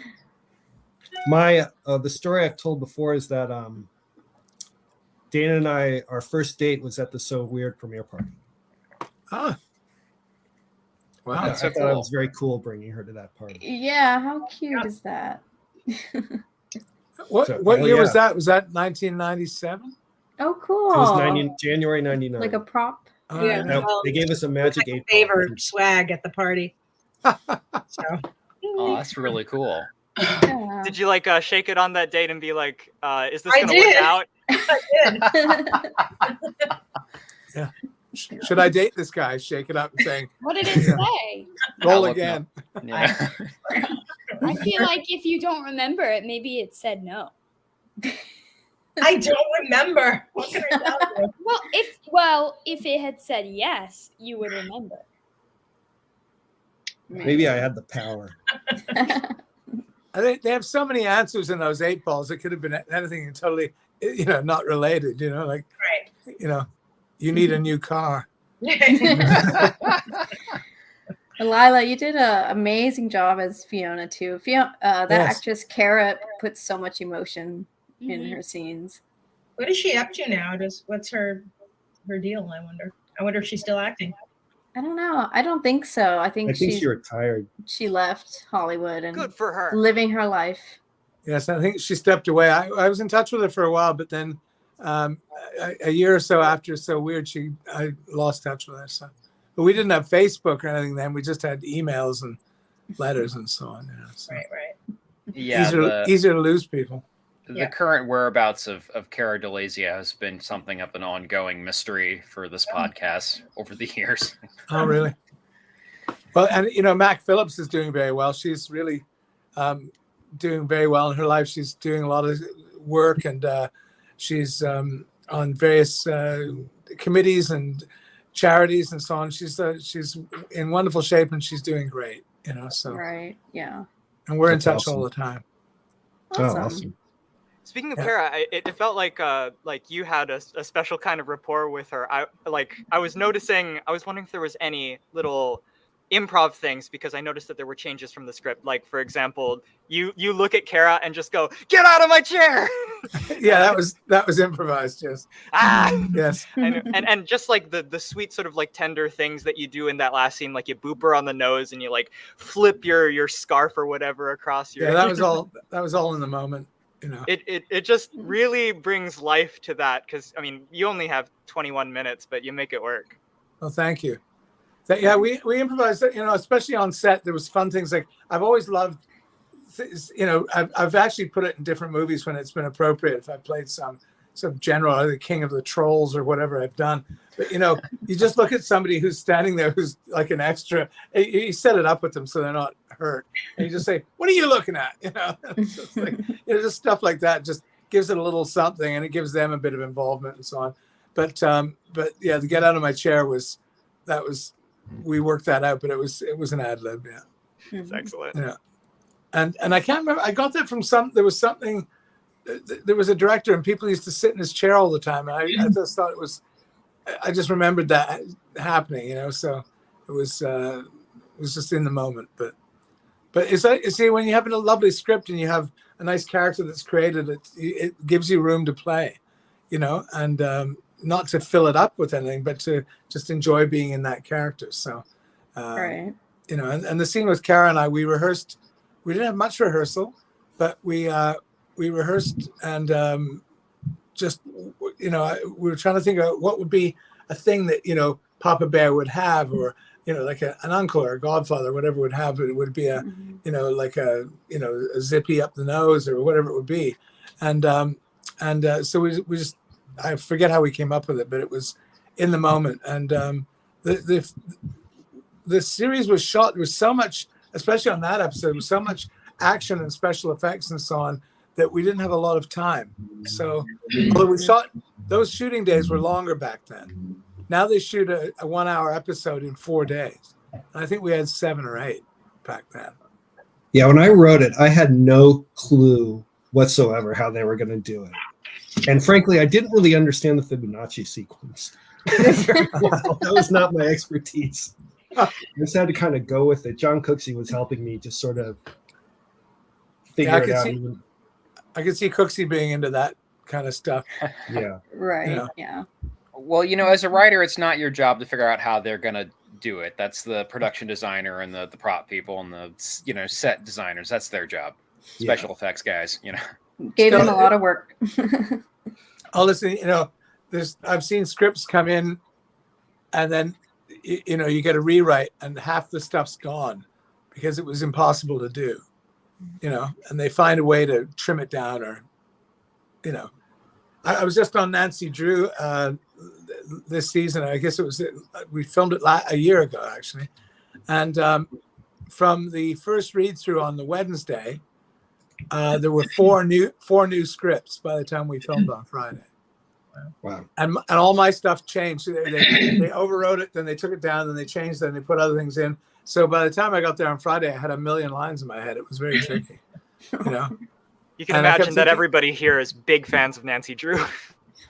My the story I've told before is that Dana and I, our first date was at the So Weird premiere party. Ah. Wow. I That's so thought it cool. was very cool bringing her to that party. Yeah, how cute is that? What year was that? Was that 1997? Oh, cool. It was January 99. Like a prop. Yeah. Now, Well, they gave us a magic 8 favorite swag at the party. So Oh, that's really cool. Yeah. Did you shake it on that date and be like, is this I going to work did. out? I did. Yeah. Should I date this guy? Shake it up and saying, What did it say? roll Look, again. Yeah. I feel like if you don't remember it, maybe it said no. I don't remember. What can I tell you? If it had said yes, you would remember. Maybe I had the power. I think they have so many answers in those 8 balls. It could have been anything totally, not related, like, Right. you need a new car. Lila, you did an amazing job as Fiona too. That Yes. actress Cara puts so much emotion in her scenes. What is she up to now? What's her deal? I wonder if she's still acting. I don't know. I don't think so. I think she retired. She left Hollywood and Good for her. Living her life. Yes, I think she stepped away. I was in touch with her for a while, but then a year or so after So Weird, I lost touch with her. So, but we didn't have Facebook or anything then. We just had emails and letters and so on. So. Right. Yeah, easier to lose people. The current whereabouts of Cara DeLazia has been something of an ongoing mystery for this podcast over the years. Oh, really? Well, and Mac Phillips is doing very well. She's really doing very well in her life. She's doing a lot of work, and she's on various committees and charities and so on. She's in wonderful shape, and she's doing great. So right, yeah. And we're in touch all the time. Awesome. Oh, awesome. Speaking of Cara, it felt like you had a special kind of rapport with her. I was noticing. I was wondering if there was any little improv things, because I noticed that there were changes from the script. Like, for example, you look at Cara and just go, "Get out of my chair!" Yeah, that was improvised. Yes. Yes. And just like the sweet sort of like tender things that you do in that last scene, like you boop her on the nose and you like flip your scarf or whatever across your. Yeah, that was all in the moment. It just really brings life to that, because I mean, you only have 21 minutes, but you make it work. Well, thank you. We improvised, especially on set. There was fun things like I've always loved, I've actually put it in different movies when it's been appropriate. If I played some general, or the king of the trolls or whatever I've done. But, you just look at somebody who's standing there who's like an extra. You set it up with them so they're not hurt. And you just say, "What are you looking at?" It's just like, just stuff like that just gives it a little something, and it gives them a bit of involvement and so on. But yeah, the get out of my chair we worked that out, but it was an ad lib. Yeah. It's excellent. Yeah. And I can't remember. I got that from there was something. There was a director, and people used to sit in his chair all the time. And I just thought it was. I just remembered that happening, So it was just in the moment. But it's like, you see, when you have a lovely script and you have a nice character that's created, it gives you room to play, and not to fill it up with anything, but to just enjoy being in that character. So, right. And the scene with Cara and I, we rehearsed. We didn't have much rehearsal, but we rehearsed and just, we were trying to think of what would be a thing that, Papa Bear would have, or, like an uncle or a godfather, whatever would have. It would be a, like a zippy up the nose or whatever it would be. And so we just, I forget how we came up with it, but it was in the moment. And the series was shot. There was so much, especially on that episode, there was so much action and special effects and so on that we didn't have a lot of time. So although we shot, those shooting days were longer back then. Now they shoot a 1 hour episode in 4 days. And I think we had 7 or 8 back then. Yeah, when I wrote it, I had no clue whatsoever how they were going to do it. And frankly, I didn't really understand the Fibonacci sequence. That was not my expertise. I just had to kind of go with it. John Cooksey was helping me just sort of figure it out. I could see Cooksey being into that kind of stuff. Yeah. Right. Yeah. Well, as a writer, it's not your job to figure out how they're going to do it. That's the production designer and the prop people and the set designers. That's their job. Special effects guys, Gave them a lot of work. Oh, listen, I've seen scripts come in and then, you get a rewrite and half the stuff's gone because it was impossible to do, and they find a way to trim it down or, I was just on Nancy Drew this season. I guess we filmed it a year ago, actually. And from the first read through on the Wednesday, there were four new scripts by the time we filmed on Friday. Wow. And all my stuff changed. They overwrote it, then they took it down, then they changed, then they put other things in. So by the time I got there on Friday, I had 1 million lines in my head. It was very tricky. You can imagine that everybody here is big fans of Nancy Drew.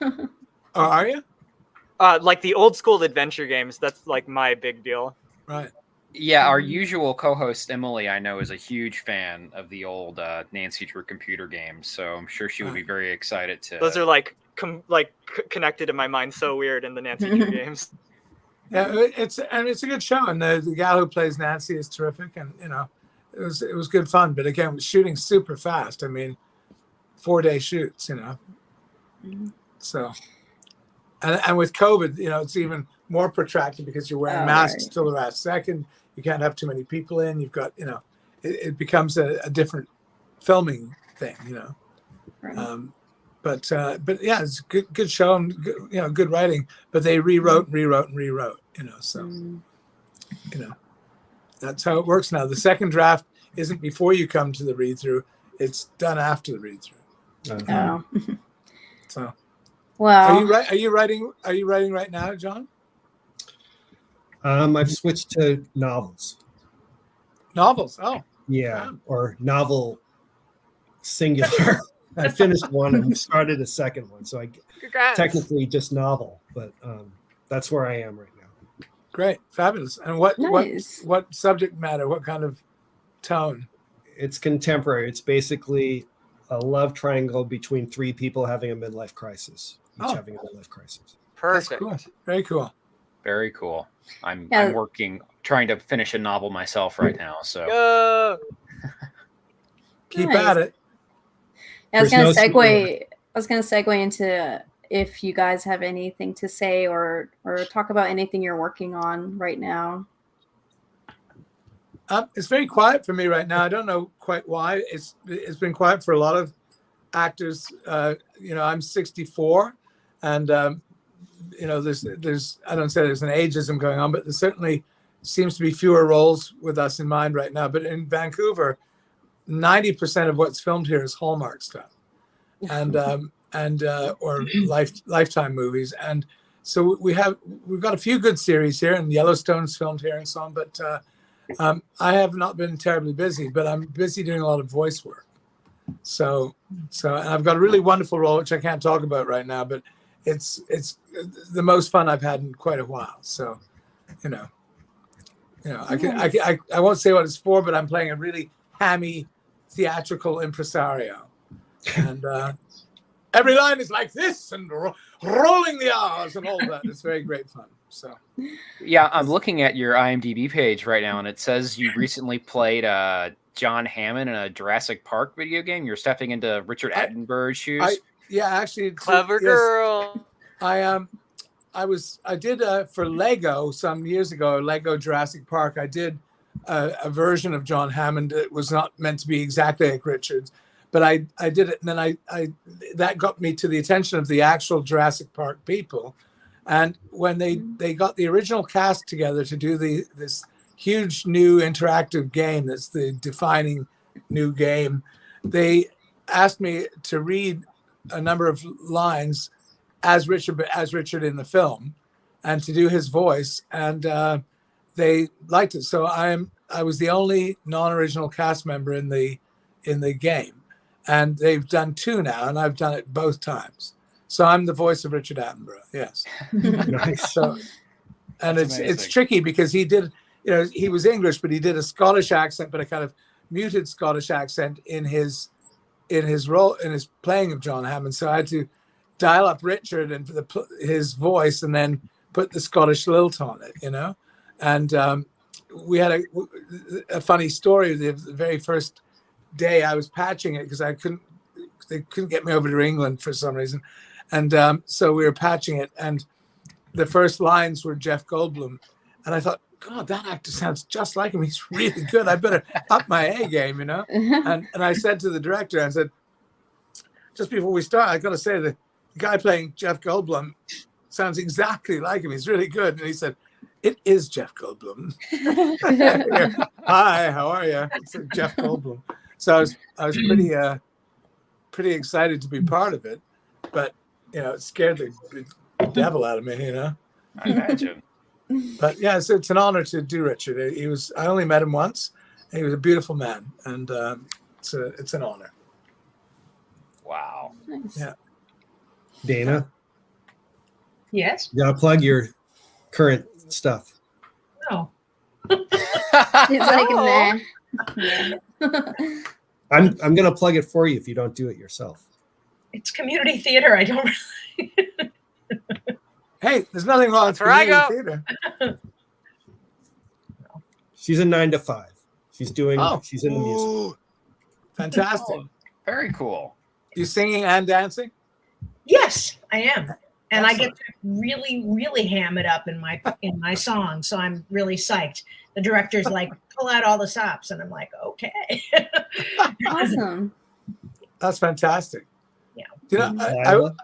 Oh, are you? Like the old school adventure games, that's like my big deal. Right. Yeah, our usual co-host Emily, I know, is a huge fan of the old Nancy Drew computer games, so I'm sure she would be very excited to. Those are like connected in my mind so weird in the Nancy Drew games. Yeah, it's a good show, and the gal who plays Nancy is terrific, and it was good fun. But again, we're shooting super fast. I mean, 4-day shoots, So, and with COVID, it's even more protracted because you're wearing masks till the last second. You can't have too many people in. You've got, it becomes a different filming thing, Right. But yeah, it's a good show and good writing. But they rewrote, So that's how it works now. The second draft isn't before you come to the read through; it's done after the read through. Oh. So, Well, are you writing right now, John? I've switched to novels. Novels. Oh, Yeah, or novel singular. I finished one and started a second one, so I Congrats. technically just novel, but that's where I am right now. great, fabulous. And what nice. what subject matter? What kind of tone? It's contemporary. It's basically a love triangle between three people having a midlife crisis, each having a midlife crisis. Perfect. That's cool. Very cool. Very cool. I'm Yeah. trying to finish a novel myself right now. So Keep Nice. at it. I was There's gonna no segue. I was gonna segue into if you guys have anything to say or talk about anything you're working on right now. It's very quiet for me right now. I don't know quite why. It's been quiet for a lot of actors. I'm 64, and there's I don't say there's an ageism going on, but there certainly seems to be fewer roles with us in mind right now. But in Vancouver, 90% of what's filmed here is Hallmark stuff, and or Lifetime movies, and so we've got a few good series here, and Yellowstone's filmed here and so on. But I have not been terribly busy, but I'm busy doing a lot of voice work. So and I've got a really wonderful role which I can't talk about right now, but it's the most fun I've had in quite a while. So, I won't say what it's for, but I'm playing a really hammy theatrical impresario, and every line is like this and rolling the R's and all that. It's very great fun. So, yeah, I'm looking at your IMDb page right now, and it says you recently played John Hammond in a Jurassic Park video game. You're stepping into Richard Attenborough's shoes. actually, Clever girl. I did for Lego some years ago, Lego Jurassic Park. I did a version of John Hammond. It was not meant to be exactly like Richard's, but I did it, and then I that got me to the attention of the actual Jurassic Park people. And when they got the original cast together to do this huge new interactive game that's the defining new game, they asked me to read a number of lines as Richard in the film, and to do his voice, and they liked it. So I was the only non-original cast member in the game, and they've done 2 now, and I've done it both times. So I'm the voice of Richard Attenborough. Yes. Nice. So, and That's it's amazing. tricky because he did, he was English, but he did a Scottish accent, but a kind of muted Scottish accent in his role, in his playing of John Hammond. So I had to dial up Richard and his voice, and then put the Scottish lilt on it, And we had a funny story. The very first day I was patching it because they couldn't get me over to England for some reason. And so we were patching it, and the first lines were Jeff Goldblum. And I thought, God, that actor sounds just like him. He's really good. I better up my A game, And I said to the director, I said, just before we start, I got to say the guy playing Jeff Goldblum sounds exactly like him. He's really good. And he said, it is Jeff Goldblum. Hi, how are you? It's Jeff Goldblum. So I was pretty excited to be part of it, but it scared the devil out of me, I imagine. But yeah, it's an honor to do Richard. I only met him once. And he was a beautiful man, and it's an honor. Wow. Nice. Yeah. Dana, Yes. you gotta plug your current stuff. No. He's like, Oh. nah. Yeah. I'm gonna plug it for you if you don't do it yourself. It's community theater. I don't. Hey, there's nothing wrong with That's where I community go. theater. She's a 9 to 5. She's doing. Oh. She's in the music. Ooh, fantastic. Oh, very cool. You singing and dancing? Yes, I am, and I Excellent. get to really, really ham it up in my song. So I'm really psyched. The director's like, pull out all the stops, and I'm like, okay. Awesome. That's fantastic. Yeah. You know, Lila?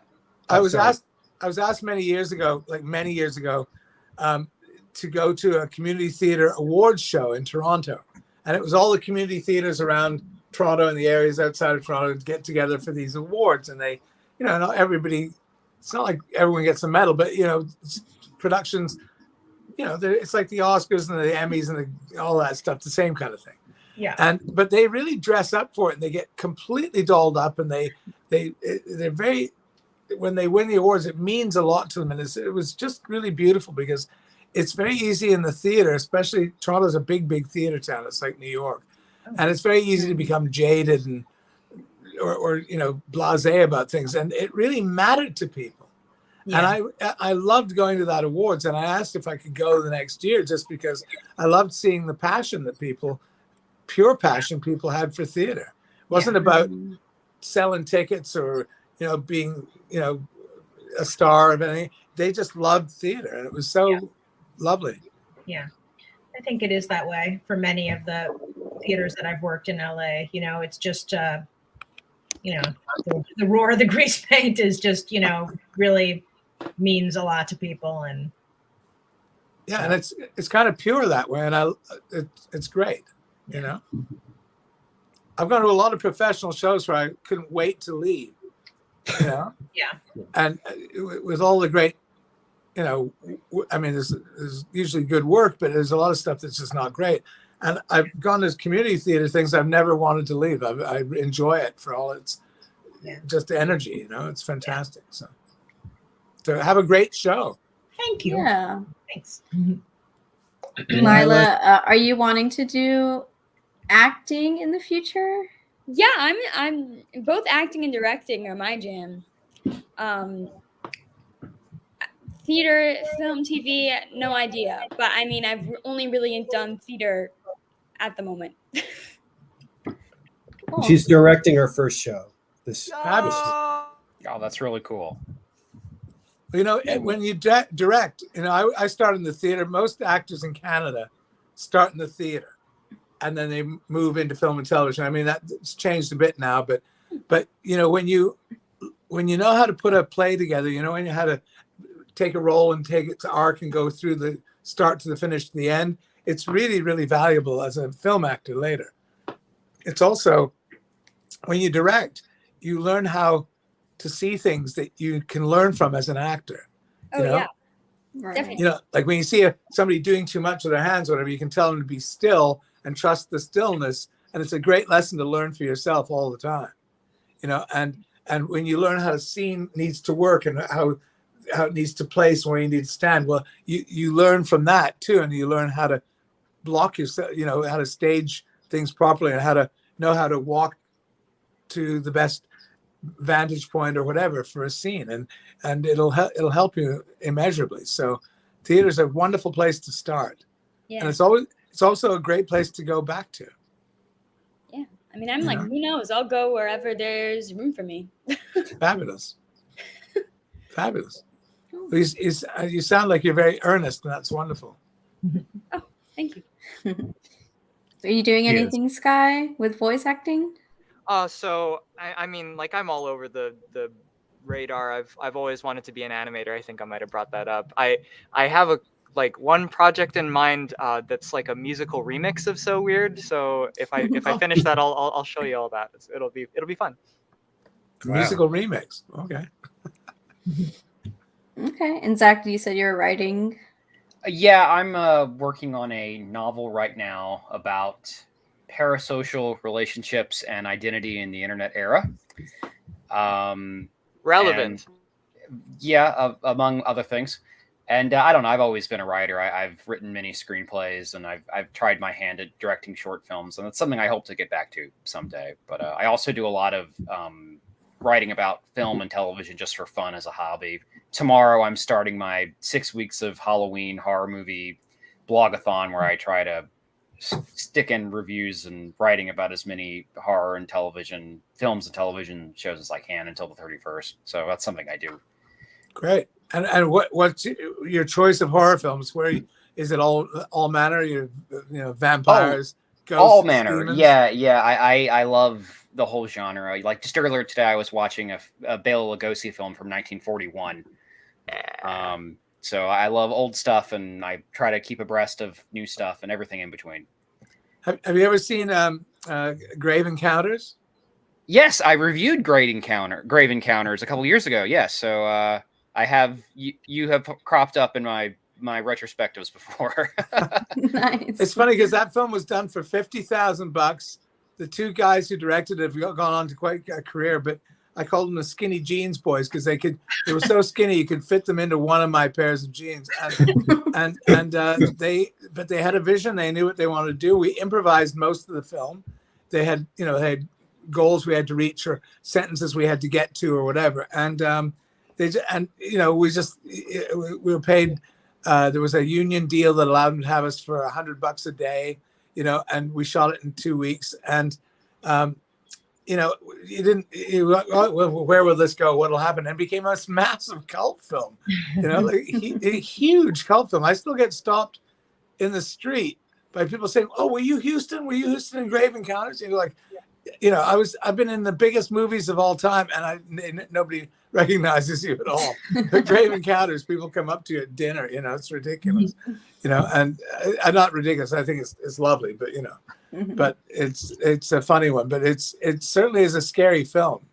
I was sorry. asked. I was asked many years ago, to go to a community theater awards show in Toronto, and it was all the community theaters around Toronto and the areas outside of Toronto to get together for these awards. And they, not everybody. It's not like everyone gets a medal, but productions. It's like the Oscars and the Emmys and all that stuff, the same kind of thing. Yeah. But they really dress up for it, and they get completely dolled up, and they're very. When they win the awards, it means a lot to them, and it was just really beautiful because it's very easy in the theater, especially Toronto's a big theater town. It's like New York, and it's very easy to become jaded and or blasé about things, and it really mattered to people. Yeah. And I loved going to that awards, and I asked if I could go the next year just because I loved seeing the passion that pure passion people had for theater. It wasn't about selling tickets or being a star of anything. They just loved theater, and it was so lovely. Yeah, I think it is that way for many of the theaters that I've worked in LA. It's just the roar of the grease paint is just really means a lot to people. And yeah, and it's kind of pure that way, and it's great. I've gone to a lot of professional shows where I couldn't wait to leave. Yeah. And with all the great, there's usually good work, but there's a lot of stuff that's just not great. And I've gone to community theater things I've never wanted to leave. I enjoy it for all its just energy. It's fantastic. So have a great show. Thank you. Yeah. Thanks. Lila, are you wanting to do acting in the future? Yeah, I'm both acting and directing are my jam. Theater, film, TV, no idea. But I mean, I've only really done theater at the moment. She's directing her first show. Fabulous. Oh, that's really cool. When you direct, I started in the theater. Most actors in Canada start in the theater, and then they move into film and television. I mean, that's changed a bit now, but when you know how to put a play together, when you how to take a role and take it to arc and go through the start to the finish to the end, it's really, really valuable as a film actor later. It's also when you direct, you learn how to see things that you can learn from as an actor. Yeah. Right. Definitely. Like when you see somebody doing too much with their hands, whatever, you can tell them to be still and trust the stillness. And it's a great lesson to learn for yourself all the time. And when you learn how a scene needs to work and how it needs to place, where you need to stand, well, you learn from that too, and you learn how to block yourself, how to stage things properly and how to know how to walk to the best vantage point or whatever for a scene, and it'll help you immeasurably. So theater's a wonderful place to start. Yeah. And it's also a great place to go back to. Yeah. I mean, I'm like, who knows? I'll go wherever there's room for me. Fabulous. Fabulous. You sound like you're very earnest, and that's wonderful. Oh, thank you. Are you doing anything, Sky, with voice acting? So I mean, like, I'm all over the radar. I've always wanted to be an animator. I think I might have brought that up. I have one project in mind that's like a musical remix of So Weird. So if I finish that, I'll show you all that. It'll be fun. Wow. Musical remix. Okay. Okay. And Zach, you said you're writing. Yeah, I'm working on a novel right now about parasocial relationships and identity in the internet era. Relevant. Yeah, among other things. And I don't know. I've always been a writer. I've written many screenplays, and I've tried my hand at directing short films, and it's something I hope to get back to someday. But I also do a lot of writing about film and television just for fun as a hobby. Tomorrow, I'm starting my 6 weeks of Halloween horror movie blogathon, where I try to stick in reviews and writing about as many horror and television films and television shows as I can until the 31st. So that's something I do. Great. And what's your choice of horror films? Is it all manner? Vampires, ghosts, all manner. demons? Yeah. I love the whole genre. Like just earlier today, I was watching a Bela Lugosi film from 1941. So I love old stuff, and I try to keep abreast of new stuff and everything in between. Have you ever seen Grave Encounters? Yes, I reviewed Grave Encounters a couple years ago. Yes, so I have you have cropped up in my retrospectives before. Nice. It's funny because that film was done for $50,000. The two guys who directed it have gone on to quite a career, but I called them the Skinny Jeans Boys because they were so skinny you could fit them into one of my pairs of jeans. And they had a vision. They knew what they wanted to do. We improvised most of the film. They had goals we had to reach or sentences we had to get to or whatever. And we were paid. There was a union deal that allowed them to have us for $100 a day, and we shot it in 2 weeks. And where will this go? What'll happen? And it became a massive cult film, a huge cult film. I still get stopped in the street by people saying, "Oh, were you Houston? Were you Houston in Grave Encounters?" And you're like, I've been in the biggest movies of all time, and nobody recognizes you at all. The Grave Encounters, people come up to you at dinner, it's ridiculous, and I'm not ridiculous. I think it's lovely, but but it's a funny one, but it certainly is a scary film.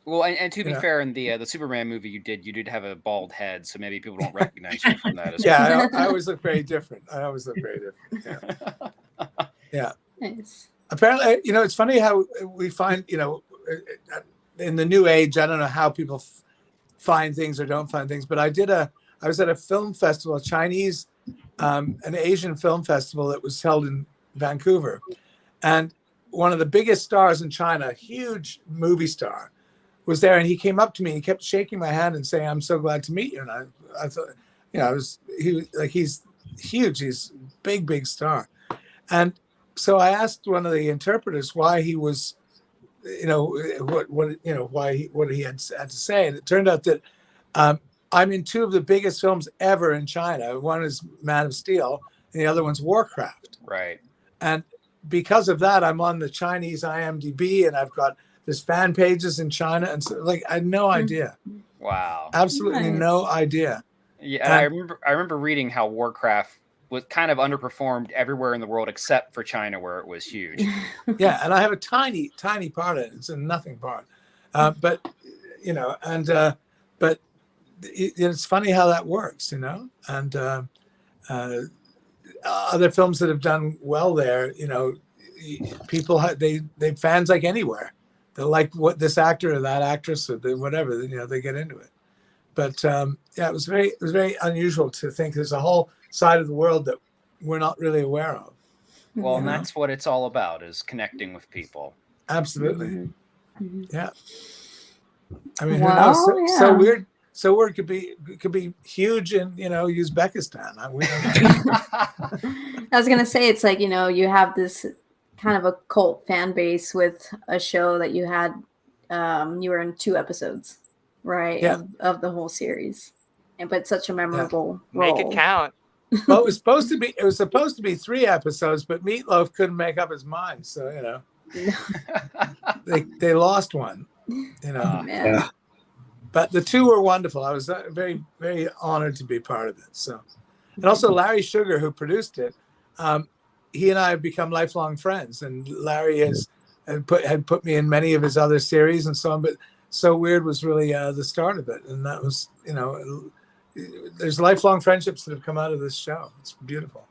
Well, and to be fair, in the Superman movie you did have a bald head, so maybe people don't recognize you from that as well. Yeah, I always look very different. Yeah. Nice. Apparently, it's funny how we find, in the new age, I don't know how people find things or don't find things, but I was at a film festival, a Chinese, an Asian film festival that was held in Vancouver. And one of the biggest stars in China, a huge movie star, was there. And he came up to me and he kept shaking my hand and saying, "I'm so glad to meet you." And I thought, he's huge. He's a big star. And so I asked one of the interpreters why he was, what he had to say. And it turned out that I'm in two of the biggest films ever in China. One is Man of Steel and the other one's Warcraft. Right. And because of that, I'm on the Chinese IMDb, and there's fan pages in China. And so, I had no idea. Wow. Absolutely Nice. No idea. Yeah, and I remember reading how Warcraft was kind of underperformed everywhere in the world except for China, where it was huge. Yeah, and I have a tiny part of it. It's a nothing part. But it's funny how that works, and other films that have done well there, people they fans like anywhere. They like what this actor or that actress or whatever, they get into it. But it was very unusual to think there's a whole side of the world that we're not really aware of. Well, and that's what it's all about, is connecting with people. Absolutely. Mm-hmm. Yeah. I mean, Well, who knows? yeah. So weird. So weird could be huge in Uzbekistan. We don't know. I was gonna say, it's like, you have this kind of a cult fan base with a show that you had. You were in 2 episodes, right? Yeah. Of the whole series, but such a memorable role. Make it count. Well, it was supposed to be 3 episodes, but Meatloaf couldn't make up his mind, so they lost one. Man. Yeah. But the 2 were wonderful. I was very, very honored to be part of it. So, and also Larry Sugar, who produced it, he and I have become lifelong friends. And Larry had put me in many of his other series and so on. But So Weird was really the start of it, and that was, there's lifelong friendships that have come out of this show. It's beautiful.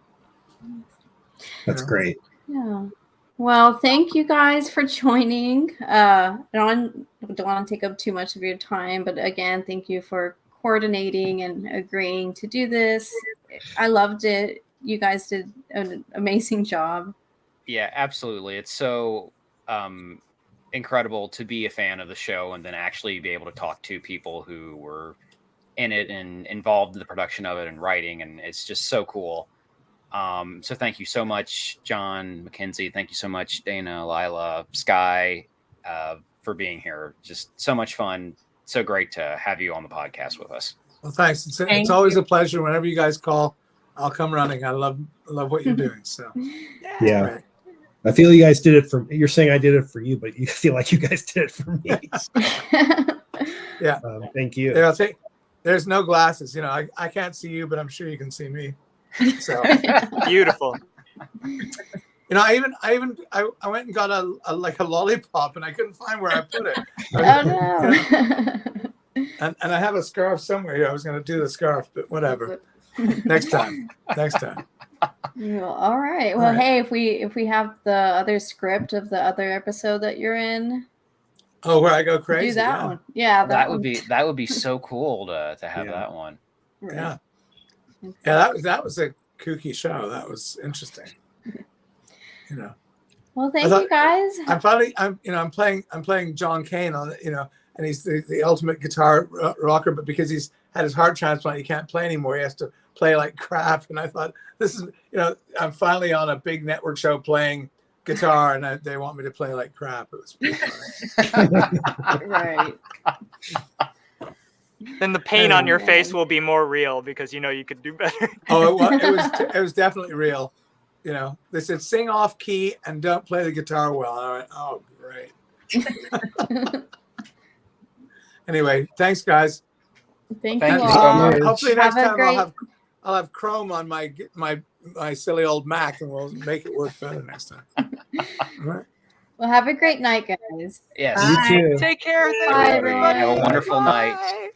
That's great. Yeah. Well, thank you guys for joining. I don't want to take up too much of your time, but again, thank you for coordinating and agreeing to do this. I loved it. You guys did an amazing job. Yeah, absolutely. It's so incredible to be a fan of the show and then actually be able to talk to people who were in it and involved in the production of it and writing, and it's just so cool. So thank you so much, John, Mackenzie. Thank you so much, Dana, Lila, Sky, for being here. Just so much fun. So great to have you on the podcast with us. Well, thanks. It's always a pleasure. Whenever you guys call, I'll come running. I love what you're doing. So Yeah. Right. I feel you guys did it for. You're saying I did it for you, but you feel like you guys did it for me. Yeah. Thank you. There, there's no glasses. You know, I can't see you, but I'm sure you can see me. So Beautiful. you know, I went and got a lollipop, and I couldn't find where I put it. Oh no. And I have a scarf somewhere here. I was going to do the scarf, but whatever. Next time. Well, all right. Well, hey, if we have the other script of the other episode that you're in, Oh, where I go crazy. do that one. Yeah, That one. would be so cool to have that one. Yeah. Yeah, that was a kooky show. That was interesting. You know. Well, thank you guys. I'm playing John Kane on it, you know, and he's the ultimate guitar rocker, but because he's had his heart transplant, he can't play anymore. He has to play like crap. And I thought, this is, you know, I'm finally on a big network show playing guitar, and they want me to play like crap. It was pretty funny. Right. Then the pain on your face will be more real because you know you could do better. Oh, it was definitely real. You know, they said sing off key and don't play the guitar well. And I went, oh, great. Anyway, thanks, guys. Thank Thank you you so all. much. Hopefully next Have a time great- I'll have Chrome on my silly old Mac, and we'll make it work better next time. All right. Well, have a great night, guys. Yes. You too. Take care. Bye, Thank you, everyone. everybody. Have a wonderful night. Bye.